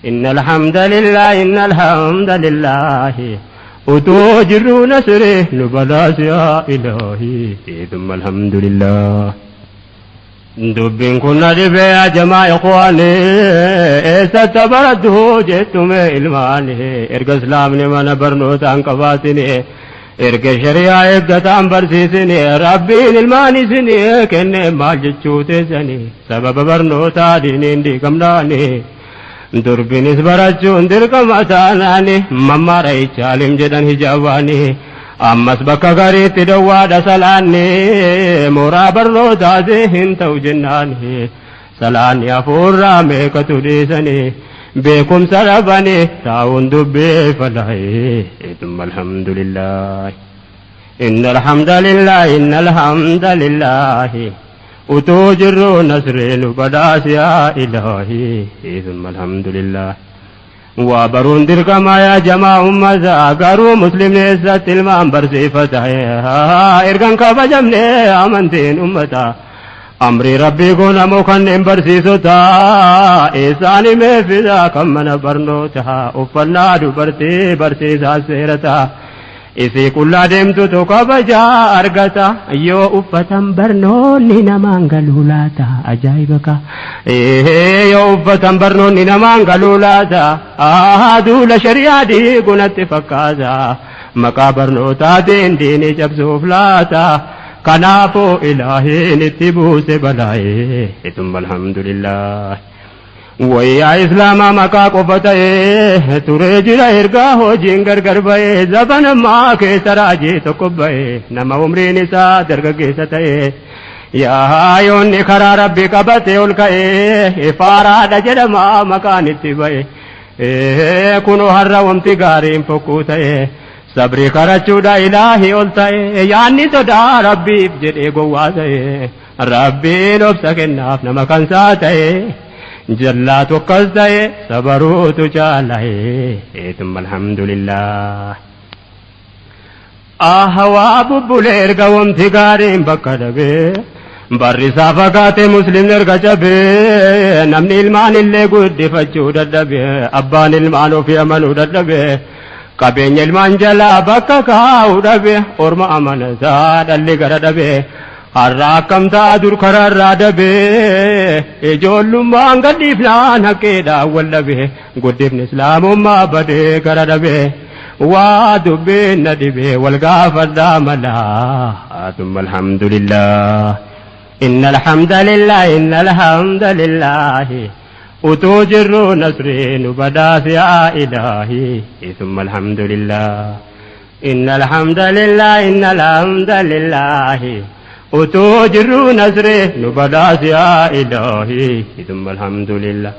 innal hamdalillahi utuu jirru nasree nu badaas yaa ilaahi summa alhamdulillah dubbiin kun na dhibee yaa jamaa ikhwaanii eessatti barattu jettume ilmaani erga islaamni mana barnootaan qabaatini erga shari'aa eeggataan barsiisini rabbiin ilmaan isini kenne maal jechuu teessani sababa barnootaa diiniin diigamnaani durbinis barachuun dirqama taanaani mammaara ichaalim jedhan hijaabaani ammas bakka gariitti dawwaadha salaanni mooraa barnootaati hin ta'u jennaani salaanni hafuurraa meeqatu dhiisani beekumsa dhabani taa'uun dubbii falaa'ee thumma alhamdulillah innal hamdalillahi utuu jirru nasree nu badaas yaa ilaahi thumma alhamdulillah waa baruun dirqama yaa jamaa ummata garuu muslimni eessatti ilmaan barsiifata ergan kabajamne amantiin ummata amri rabbii goonamoo kanneen barsiisota eessaani meeffida kan mana barnoota uffannaa dubartii barsiisaa seerata isii qullaa deemtutu kabajaa argata yoo uffatan barnoonni namaan galuu laata ajaa'ibaka yoo uffatan barnoonni namaan galuu laata duula shari'aa diigunatti fakkaata maqaa barnootaatiin diinii cabsuuf laata kanaafuu ilaahiin itti buuse balaa'ee thumma alhamdulillah wayyaa islaamaa maqaa qofa ta'ee turee jira ergaa hojiin gargar ba'ee zabanammaa keessa raajii tokko ba'ee nama umriin isaa dargaggeessa ta'ee yaa yoonni karaa rabbi qabate ol ka'ee faaraadha jedhamaa maqaan itti ba'ee kunoo har'a wamti gaariin fokkuu ta'ee sabrii karachuudha ilaahii ol ta'ee yaanni sodaa rabbiif jedhee gowwaa ta'ee rabbiin obsa kennaaf nama kansaa ta'ee jallaa tokkas ta'e sabaruutu caalahe tumma alhamdulillah ahawaa bubbulee erga wamti gaariin bakka dhabee barrisaa fagaate muslimni erga cabee namni ilmaan illee guddifachuu dadhabe abbaan ilmaan ofii amanuu dadhabe qabeenya ilmaan jalaa bakka kaa'uu dhabe orma amanataa dhalli gara dhabe har'a akkam ta'a dur karaarraa dhabe ijoollummaan gadhiifnaan haqeedhaan wal dhabe guddifni islaamummaa badee gara dhabe waa dubbiin na dhibe wal gaafadhaa malaa tumma alhamdulillah inna alhamdulillah inna alhamdulillah utuu jirru nasriin badaas yaa ilaahi tumma alhamdulillah inna alhamdulillah inna alhamdulillah utuu jirru nasriin badaas yaa ilaahi tumma alhamdulillah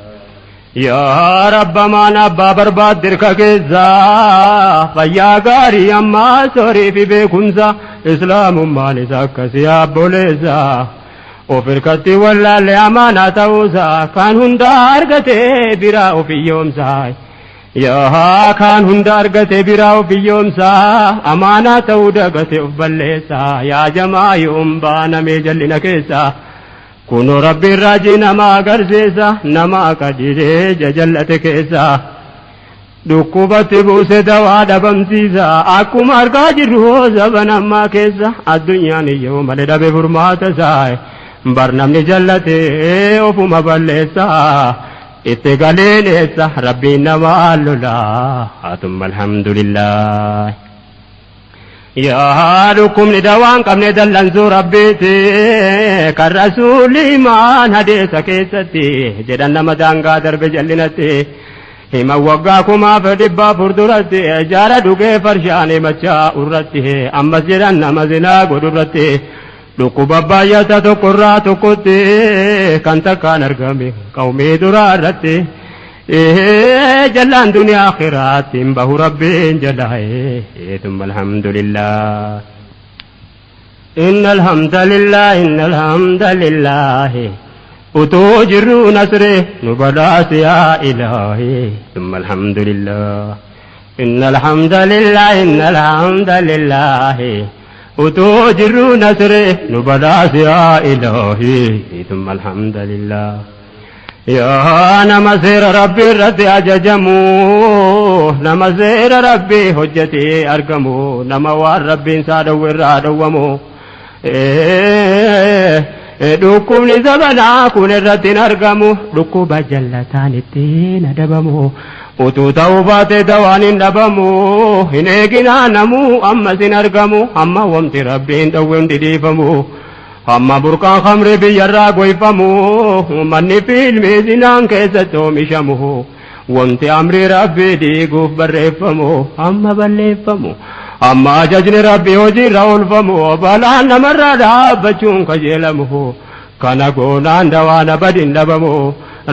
yaa rabba maan abbaa barbaaddir ka keessa fayyaa gaarii ammaa soorii fi beekumsa islaamummaan isa akkasii abboleessa of hirkatti wallaalle amaanaa ta'uusa kan hunda argate biraa of hiyyoomsa yaa kan hunda argate biraa of hiyyoomsa amaanaa ta'uu dagate of balleessa yaa jamaa yoom baanamee jallina keessa kuno rabbiin raajii nama agarsiisa nama qadiree jajallate keessa dhukkubatti buuse dawaa dhabamsiisa akkuma argaa jirru zaban ammaa keessa addunyaan iyyuu malee dhabe furmaata isaa bar namni jallate ofuma balleessa itti galeeneessa rabbiin nama lola tumma alhamdulillah yaa dhukkubni dawaan qabne dallansuu rabbiiti kan rasuulli imaan hadeessa keessatti jedhan nama daangaa darbe jallinatti hima waggaa kumaaf dhibbaa furduratti jaara dhugee farshaan himachaa urratti ammas jedhan nama zinaa godhurratti dhukkuba baay'ata tokkorraa tokkotti kan takkaan argame qawmii duraa irratti جلان دنيا آخرات بهو ربين جلائه ثم الحمد لله إن الحمد لله إن الحمد لله وتوجر نصره نبراس يا إلهي ثم الحمد لله إن الحمد لله إن الحمد لله وتوجر نصره نبراس يا إلهي ثم الحمد لله يا نمسير ربي رتي أججمو نمسير ربي حجتي أرقمو نموار ربي سادو ورادومو dhukkubni zabanaa kun irratti argamu dhukkuba jallataan ittiin adabamu utuu ta'uu baate dawaan hin dhabamu hin eeginaa namuu ammas hin argamu amma wamti rabbiin dhowween didhiifamu amma burqaan khamri biyyarraa goyfamu manni fiilmii zinaan keessatti oomishamu wanti amri rabbii diiguuf barreeffamu amma balleeffamu amma ajajni rabbii hojiirra oolfamu balaan namarraa dhaabbachuun kajeelamu kana goonaan dawaana badin dhabamu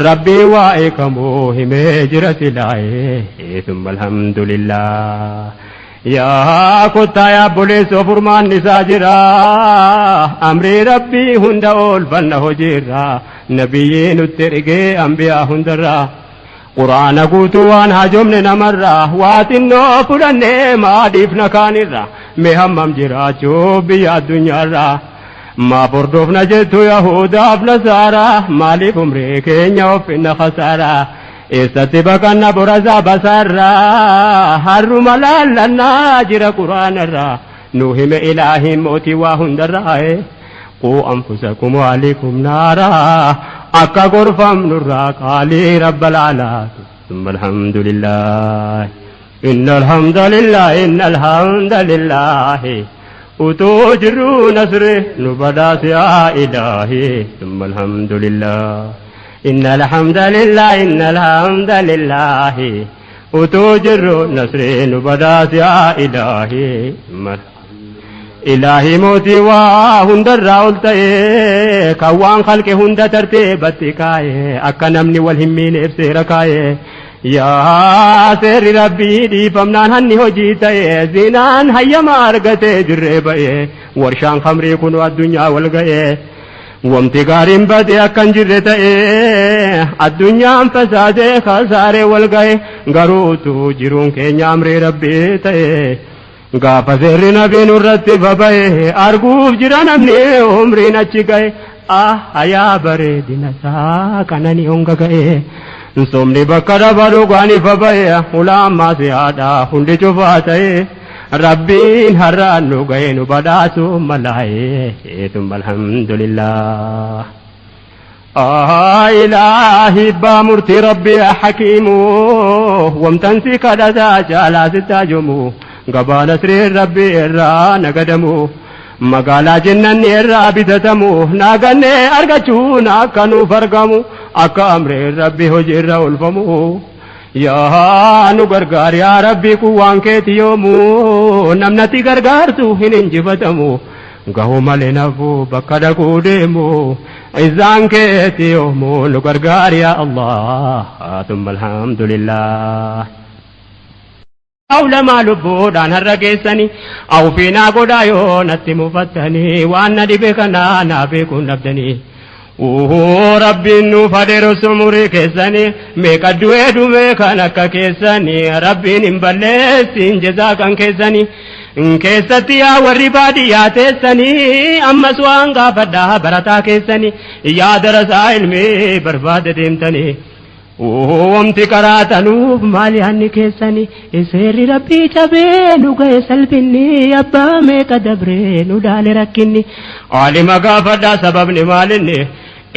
rabbii waa eekamu himee jira silaa'ee thumma alhamdulillah yaa kottaa yaa buleessoo furmaan isaa jira amri rabbii hunda oolfanna hojiirra nabiyyi nutti ergee ambiyaa hundarraa quraana guutuu waan haajomne namarraa waa xinnoo fudhannee maadhiif nakaanirra mee hammam jiraachuu biyya addunyaarraa maa bordoofna jettu yahudaaf nasaaraa maaliif umrii keenya offinna khasaaraa eessatti baqanna borasaa basaarraa harruma laallannaa jira quraanarraa nu hime ilaahiin mootii waa hundarraa quu anfusakum waalikum naaraa akka gorfamnurraa qaalii rabbal alaati thumma alhamdulillah inna alhamdulillah inna alhamdulillah utuu jirru nasri nu badaas yaa ilaahi thumma alhamdulillah inna alhamdulillah inna alhamdulillah utuu jirru nasri nu badaas yaa ilaahi ilaahi mootii waa hundarraa ol ta'e kan waan khalqe hunda tartiibatti kaa'e akka namni wal hin miineef seera kaa'e yaa seerri rabbii dhiifamnaan hanni hojii ta'e zinaan hayyama argatee jirree ba'e warshaan khamrii kun addunyaa wal ga'e wamti gaariin badee akkan jirre ta'e addunyaan fasaadee kaasaaree wal ga'e garuutu jiruun keenya amree rabbii ta'e gaafa seerri nabiin irratti baba'e arguuf jira namni umriin achi ga'e hayaa bareedina isaa kanani honga ga'e somni bakka dabaluu gaanii baba'e ulaamaa siyaadha hundi cufaa ta'e rabbiin har'aan nu ga'e nu badhaasu malaa'ee thumma alhamdulillah ilaahi baa murtii rabbii hakiimu wamtansi kadhataa caalaa sittaa jomu gabaa nasriin rabbii irraa nagadamu magaalaa jannanni irraa bitatamu naagannee argachuun akka nuuf argamu akka amreen rabbii hojiirra oolfamu yaa nu gargaar yaa rabbii kun waan keeti yoomu namnatti gargaartu hin injifatamu gahu malee nafu bakka dhaquu deemu izaan keeti yoomu nu gargaar yaa Allah thumma alhamdulillah أولما لبود عن الرجسني أو فينا قدايو نتم فتني وأن دبكنا نابكون نبدني ربي نفدر سمري كسني ميكدوه دوه كانك كسني ربي نمبلس إنجزاكا كسني كيستيا والربادية تسني أما سوان غافدا برتا كسني يا درس علمي برباد دمتني ومتي كراتنوف مالي هني كيساني إسيري ربي جبينو غي سلبني أبا ميكا دبرينو دالي ركني عالي مغافدا سبب نمالني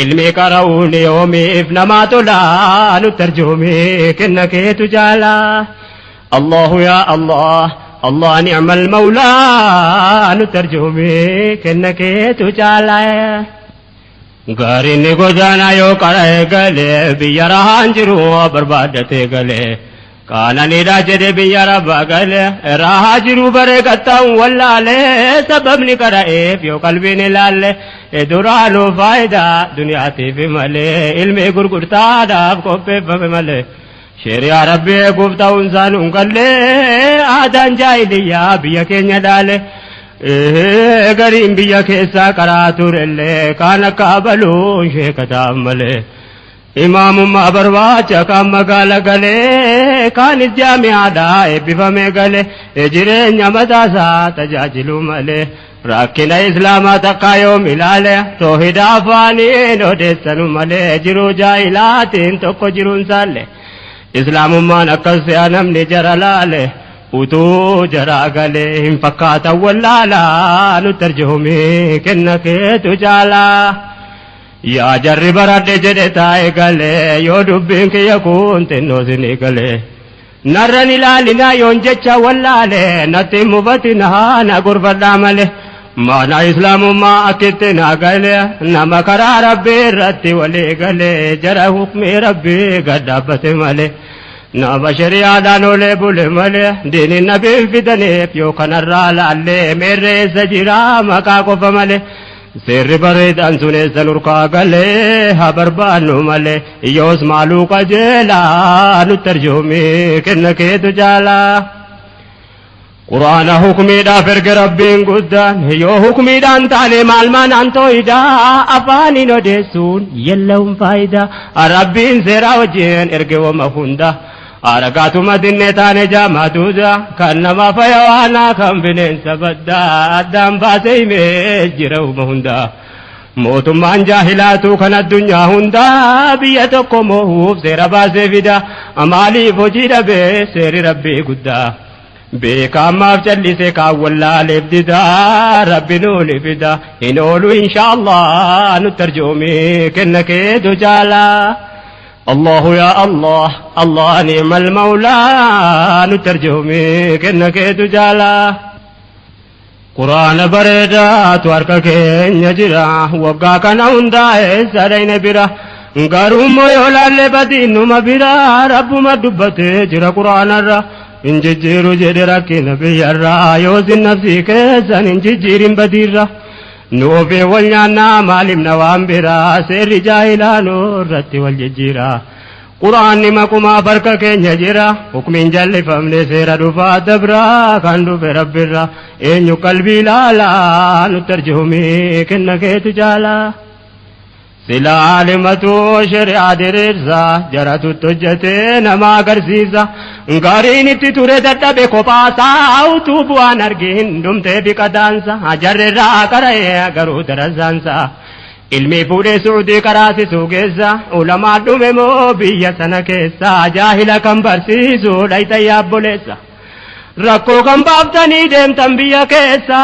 علمي كراوني يومي افنما تولا نترجمي كنك تجالا الله يا الله الله نعم المولى نترجمي كنك تجالا garinni godaana yoo qara'e galee biyya rahaan jiru barbaadate galee qaananiidha jedhe biyya rabbaa galee rahaa jiru baree qaxxaan wallaalee sababni qara'eef yoo qalbiin ilaalle duraanuu faayidaa duniyaatiif malee ilmi gurgurtaadhaaf qopheeffame malee shari'aa rabbii eeguuf ta'uunsaa nuun gallee aadaan jaahiliyyaa biyya keenya dhaale gariin biyya keessaa karaa turellee kaan akka abaluun sheekataan malee imaamummaa barbaacha kaan magaala galee kaanis jaami'aadhaa eebbifamee galee jireenya mataasaa tajaajiluu malee rakkina islaamaa takkaa yoom ilaale toohida afaaniin odeessanu malee jiruu jaahilaatiin tokko jiruun saalle islaamummaan akkas se'a namni jara laale utuu jaraa galee hin fakkaatan wallaalaa nu tarjumee kenna keetu jaalaa yaa jarri baradhe jedhe taa'e galee yoo dubbiin kiyya kun xinnoo sinii galee narran ilaalinaa yoon jecha wallaalee natti mufatinaa na gurfadhaa malee maanaa islaamummaa akkitti naa galee nama karaa rabbii irratti walii galee jara hukmii rabbii gad dhaabbate malee nama shari'aadhaan olee bule malee diiniin nabiin fidaniif yoo kanarraa laallee meerreessa jiraa maqaa qofa malee seerri bareedaan suneessan urkaa galee haa barbaannu malee yoos maaluu qajeelaa nutti tarjumee kenna keetu jaalaa quraana hukmiidhaaf erga rabbiin guddaan yoo hukmiidhaan taane maal maanaan tooyidaa afaaniin odeessuun yella'uun faayidaa rabbiin seeraa wajjin erge wama hunda aragaatuma dinne taane jaamatuuja kan nama fayawaanaa kan bineensa baddaa addaan baasee himee jira uma hundaa mootummaan jaahilaatu kan addunyaa hundaa biyya tokko moohuuf seera baasee fida maaliif hojii dhabee seeri rabbii guddaa beekamaaf callise kaan wallaaleef didaa rabbi nuuni fida hin oolu inshaallah nutti tarjumee kenna keetu jaalaa الله يا الله الله نعم المولى نترجمي كنك تجالا قرآن بريدا توارك نجرا وقا كان هندا سرين برا غاروم يولا لبدين مبرا رب ما دبت جرا قرآن الرا انججيرو جدرك نبي الرا يوزن نفسي كيسان انججير بديرا نوفي والنانا مالم نوام برا سير جاهلا نورت والججيرا قرآن مكما بركك نجرا حكم جل فمن سير دفا دبرا كان دف رب الرا إن قلبي لا نترجمي كنك تجالا sila alimatu shari'aa diriirsa jaratu hojjetee nama agarsiisa gariin itti ture dadhabe kophaasaa utuu bu'aan argin dhumtee biqadaansa jarrirraa qara'ee garuu darasaansa ilmi fuudhee suudii karaasisuu keessa ulamaa dhume moo biyya sana keessa jaahila kan barsiisu dhayta yaabboleessa rakkoo kan baaftanii deemtan biyya keessa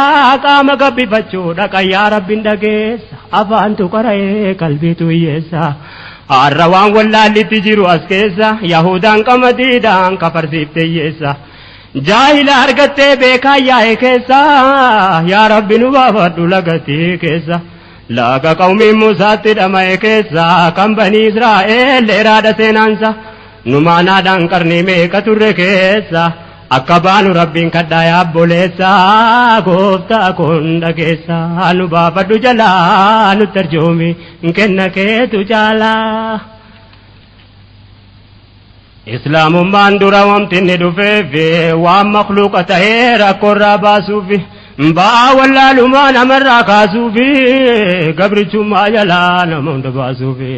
qaama gabbifachuu dhaqan yaa rabbiin dhageessa afaantu qara'ee qalbiitu hiyyeessa har'a waan wallaallitti jiru as keessa yahudaan qamadiidhaan kafarsiifte hiyyeessa jaahila argattee beekaa yaa'e keessa yaa rabbi nu baafadhu lagatii keessa laga qawmiin musaatti dhama'e keessa kan banii israa'el dheeraadha seenaansa nu maanaadhaan qarnii meeqa turre keessa akka baanu rabbiin kadhaa yaabboleessa gooftaa kun dhageessa nu baafadhu jalaa nu tarjoomi kenna keetu jaalaa islaamummaan dura wamtinni dhufeefi waan makluuqa ta'ee rakkoorraa baasuufi ba'aa wallaalumaa namarraa kaasuufi gabrichummaa jalaa nama hunda baasuufi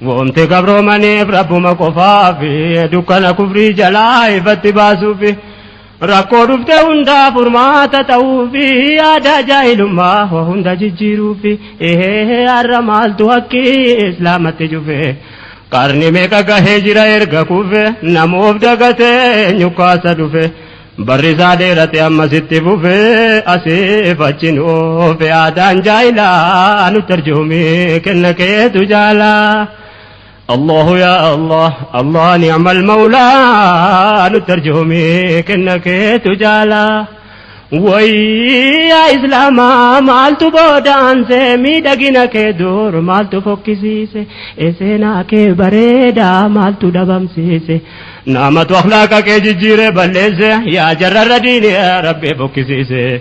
wamte gabroomaniif rabbuma qofaafi dukkana kufrii jalaa ifatti baasuufi rakkoo dhufte hundaa furmaata ta'uufi aadaa jaahilummaa hunda jijjiiruufi har'a maaltu haqqii islaamatti jufe qarni meeqa gahee jira erga kufe namoof dagatee nyukkaasa dhufe barrisaa dheerate ammasitti fufe asiif achi nu oofe aadaan jaahilaa nu tarjoomi kenna keetu jaalaa الله يا الله الله نعم المولى نترجمي كنك تجالا ويا إسلام مالتو بودان سمي دقينك دور مالتو فوكسيسي إسيناك بريدا مالتو دبم سيسي نامت أخلاقك جيجيري بلسي يا جرر ديني يا ربي فوكسيسي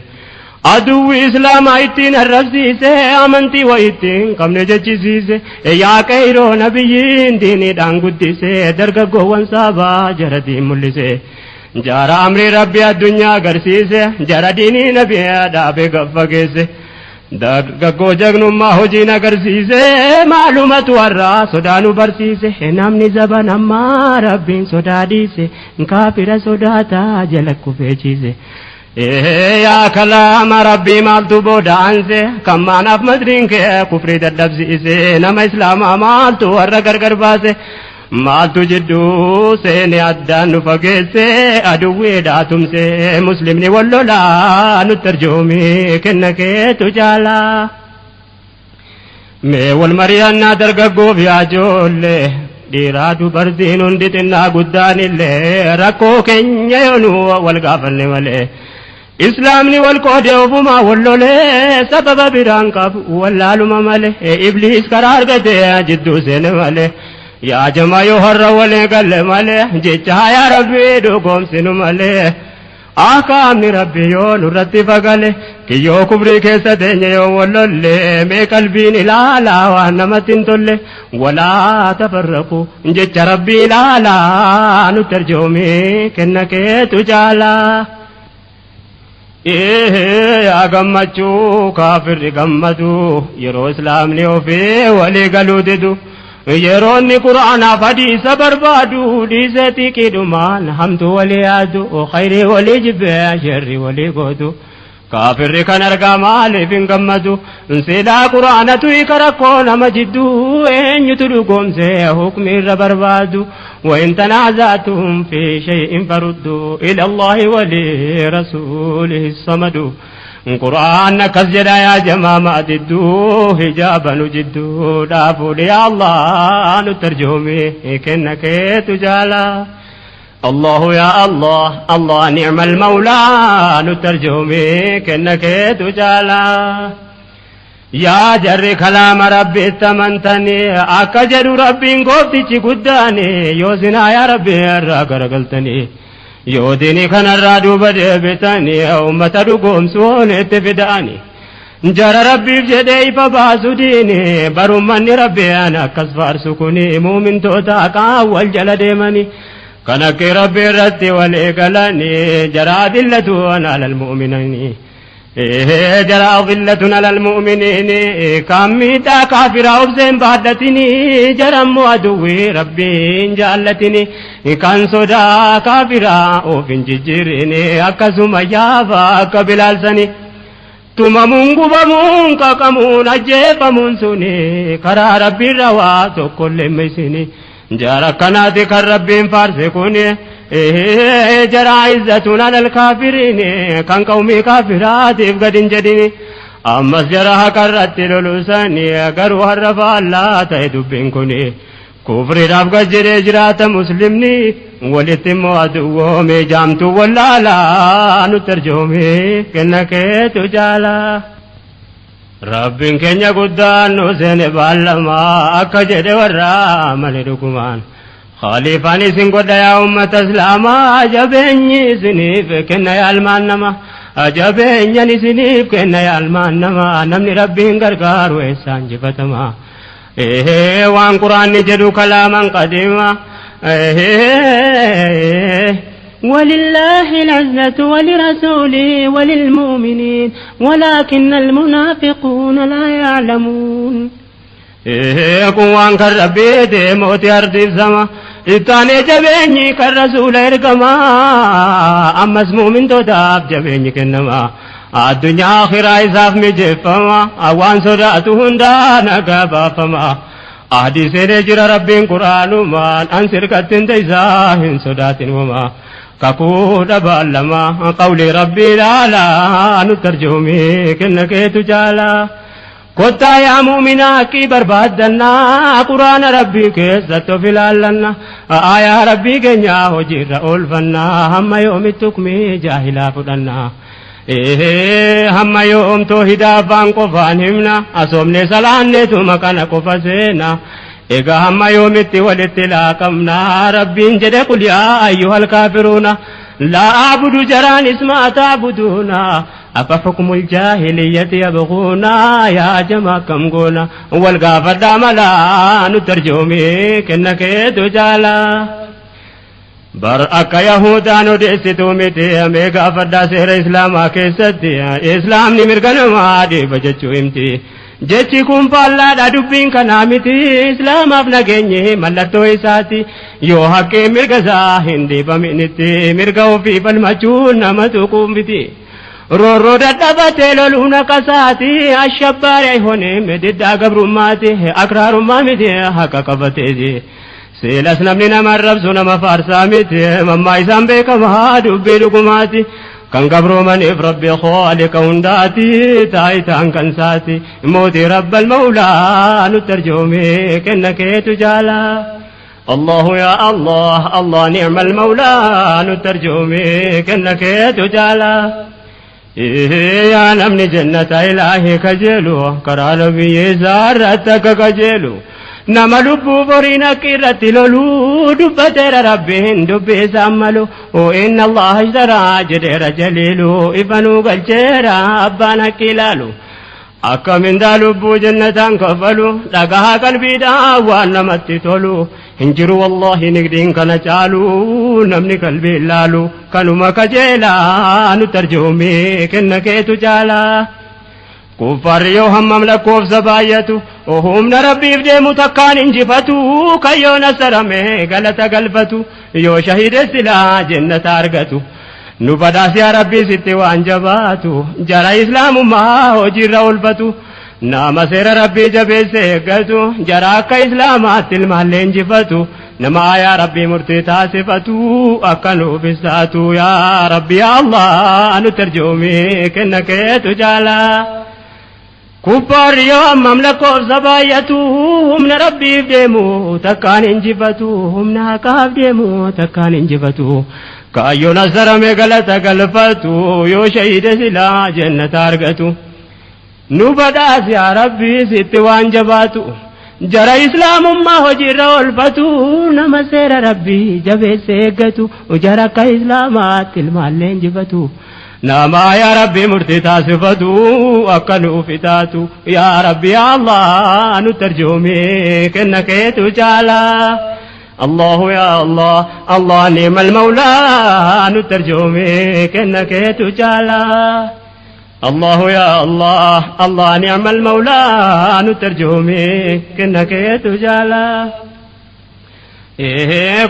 aduwwi islaamaa ittiin arrabsiise amantii wa ittiin qabne jechisiise yaa qayroo nabiyyiin diiniidhaan guddise dargaggoowwan saabaa jaratiin mul'ise jara amrii rabbi addunyaa agarsiise jara diinii nabii dhaabee gaffageesse dargaggoo jagnummaa hojiin agarsiise maalumatu har'aa sodaa nu barsiise namni zaban ammaa rabbiin sodaa dhiise kaafira sodaataa jala kufeechiise يا كلام ربي مالتو بودانسه كمان اف مدرين كه كفر ددبسيسه نما اسلام مالتو ور غرغر باسه مالتو جدو سيني ادان فگيسه ادوي داتمسه مسلمني ولولا نترجمي كنكه تجالا مي والمريانا درغغو بياجوله ديرادو برزين اندتنا غدانله ركو كنيونو والغافل مله إسلامني والقودة وفما واللولة سبب برانكف واللالما ماله إبليس قرار قده جدو سين ماله يا جماعة يوهر ولي قل ماله جيچها يا ربي دوكم سنو ماله آقامني ربي يو نرتي فقاله كي يو كبري كيسا ديني يو واللولة مي قلبين لا لا وانمتين تولي ولا تفرقوا جيچ ربي لا لا نترجمي كنك تجالا يا غمچو كافر غمدو يرو اسلام ني اوفي ولي غلوددو يروني قران حديث بربادو ديزتي كيدمان حمد ولي ادو خير ولي جب شر ولي غدو كافر كان ارغا مال فين غمدو سيدا قران تو يكركون مجدو ان يتدو قومسه حكم بربادو وإن تنازعتم في شيء فردوا إلى الله ولرسوله الصمد قرآن كسجد يا جماعة جدو حجابا جدو دافو لي الله نترجمي كنك تجالا الله يا الله الله نعم المولى نترجمي كنك تجالا يا جر كلام ربي تمنتني أكجر ربي قوتي قداني يوزنا يا ربي الرقرقلتني يوديني كان الرادو بدبتني أمة رقوم سون اتفداني جر ربي بجدي فباسو ديني برمني ربي أنا كسفار سكوني مؤمن توتاكا والجلد مني كانك ربي رتي وليقلاني جرى دلتو أنا للمؤمنين جرى ظلة على المؤمنين كميتا كافرا وبزين بهدتني جرم عدوي ربي جالتني كان صدا كافرا وفين ججريني أكسم يافا كبلال سني tumamuun gubamuun qaqamuun ajjeefamuun suni karaa rabbiin rawaa tokkollee meesini jara kanaati kan rabbiin faarse kuni jara izzatuun alal kaafiriin kan qawmii kaafiraatiif gadin jedhini ammas jara hakarratti loluusani garuu har'a faallaa ta'e dubbiin kuni kufriidhaaf gajjiree jiraata muslimni walitti immoo aduwwoome jaamtu wallaalaa nutti arjoome kenna keetu jaala rabbiin keenya guddaan nu seene baallamaa akka jedhe warra male dhugumaan khaliifaan isin godha yaa ummata islaamaa jabeenyi isiniif kenna yaa ilmaan nama jabeenyan isiniif kenna yaa ilmaan nama namni rabbiin gargaaru eessaan jifatama وان قرآن جدو كلاما قديما ولله العزة ولرسوله وللمؤمنين ولكن المنافقون لا يعلمون قوان كالربيت موت أرض السما إتاني جبيني كالرسول إرقما أما اسمو من تداب جبيني كنما الدنيا آخرة إساف مجفما أوان صداتو هندانا قبافما أهدي سنجر ربين قرآن مان أنسر كتن تيساهن صدات وما كقود بالما قولي ربي لا نترجمي كنك تجالا كتا يا مؤمنا كي بربادنا قرآن ربي كيسة في الالنا آيا ربي كنيا وجير أولفنا هم يوم التكمي جاهلا فدنا هم يوم توحيدا فان قفان همنا أصومني سلاني ثم كان قفسينا إيقا هم يوم التلاكمنا ربي انجد قل يا أيها الكافرون لا أعبد جران اسما تعبدونا أفحكم الجاهلية يبغونا يا جماعة كم قونا والغافر داملا نترجمي كنك تجالا بر أكا يهودانو ديستو ميتي أميقا فردا سير إسلاما كيستي إسلام نمرقنا مادي بجتشو امتي جتشي كون فالا دا دبين كنامتي إسلام أفنا كيني ملتو إساتي يو حقي مرقا ساهندي بمئنتي مرقا وفي فالمجون نمتو قومتي رورو دادبتي لولونا كساتي الشبار يهوني مددا قبر ماتي أكرار مامتي حقا قفتي سيلاس نمني نمر ربسو نما فارسامتي مما إسان بيك مهادو بيلقماتي كان قبرو من إف ربي خالق هنداتي تايتان كنساتي موتي رب المولى نترجمي كنك تجالا الله يا الله الله نعم المولى نترجمي كنك تجالا يا نمني جنة إلهي كجلو كرا نبي زارتك كجلو nama lubbuu boriin akkiirratti loluu dubbateera rabbiin dubbii sammalu inna allaha ishtaraa jedheera jaliilu ifanuu galcheera abbaan akki ilaalu akka mindaa lubbuu jannataan kaffalu dhagahaa qalbiidhaa waan namatti tolu hin jiru wallahi nigdiin kana caalu namni qalbii ilaalu kanuma kajeelaa nu tarjoomee kenna keetu caalaa كفار يوهم مملكوف زبايتو وهم ربي بديمو تكان انجفتو كيو نسرمي غلط قلفتو يو شهيد السلا جنة أرغتو نبداس يا ربي ستي وانجباتو جرى إسلام ما هو جير أولفتو نام سير ربي جبي سيقتو جرى كإسلامات المحل انجفتو نما يا ربي مرتي تاسفتو أكنو بساتو يا ربي يا الله أنو ترجمي كنك تجالا كفار يوم مملكوف زبايتو هم ربي بديمو تكان انجفتو هم ناكاف ديمو تكان انجفتو كايو نصر مغلط قلفتو يو شهيد سلا جنة أرغتو نبداس يا ربي ست وانجباتو جرى إسلام ما هو جرى والفتو نما سير ربي جبه سيقتو وجرى كإسلامات المال انجفتو نما يا ربي مرتي تاسفتو أكنو فتاتو يا ربي يا الله نترجمي كنك تجالا الله يا الله الله نعم المولى نترجمي كنك تجالا الله يا الله الله نعم المولى نترجمي كنك تجالا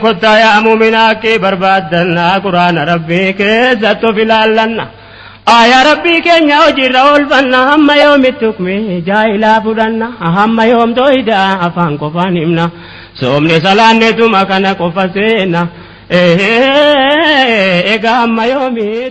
كنت يا مؤمناك بربادنا قرآن ربك زدت في لالنا يا ربي كن يوجر الفنا هم يوم التكمي جايلا فرنا هم يوم تويدا أفان كفانمنا سومني سلاني تما كان كفاسينا هم يومي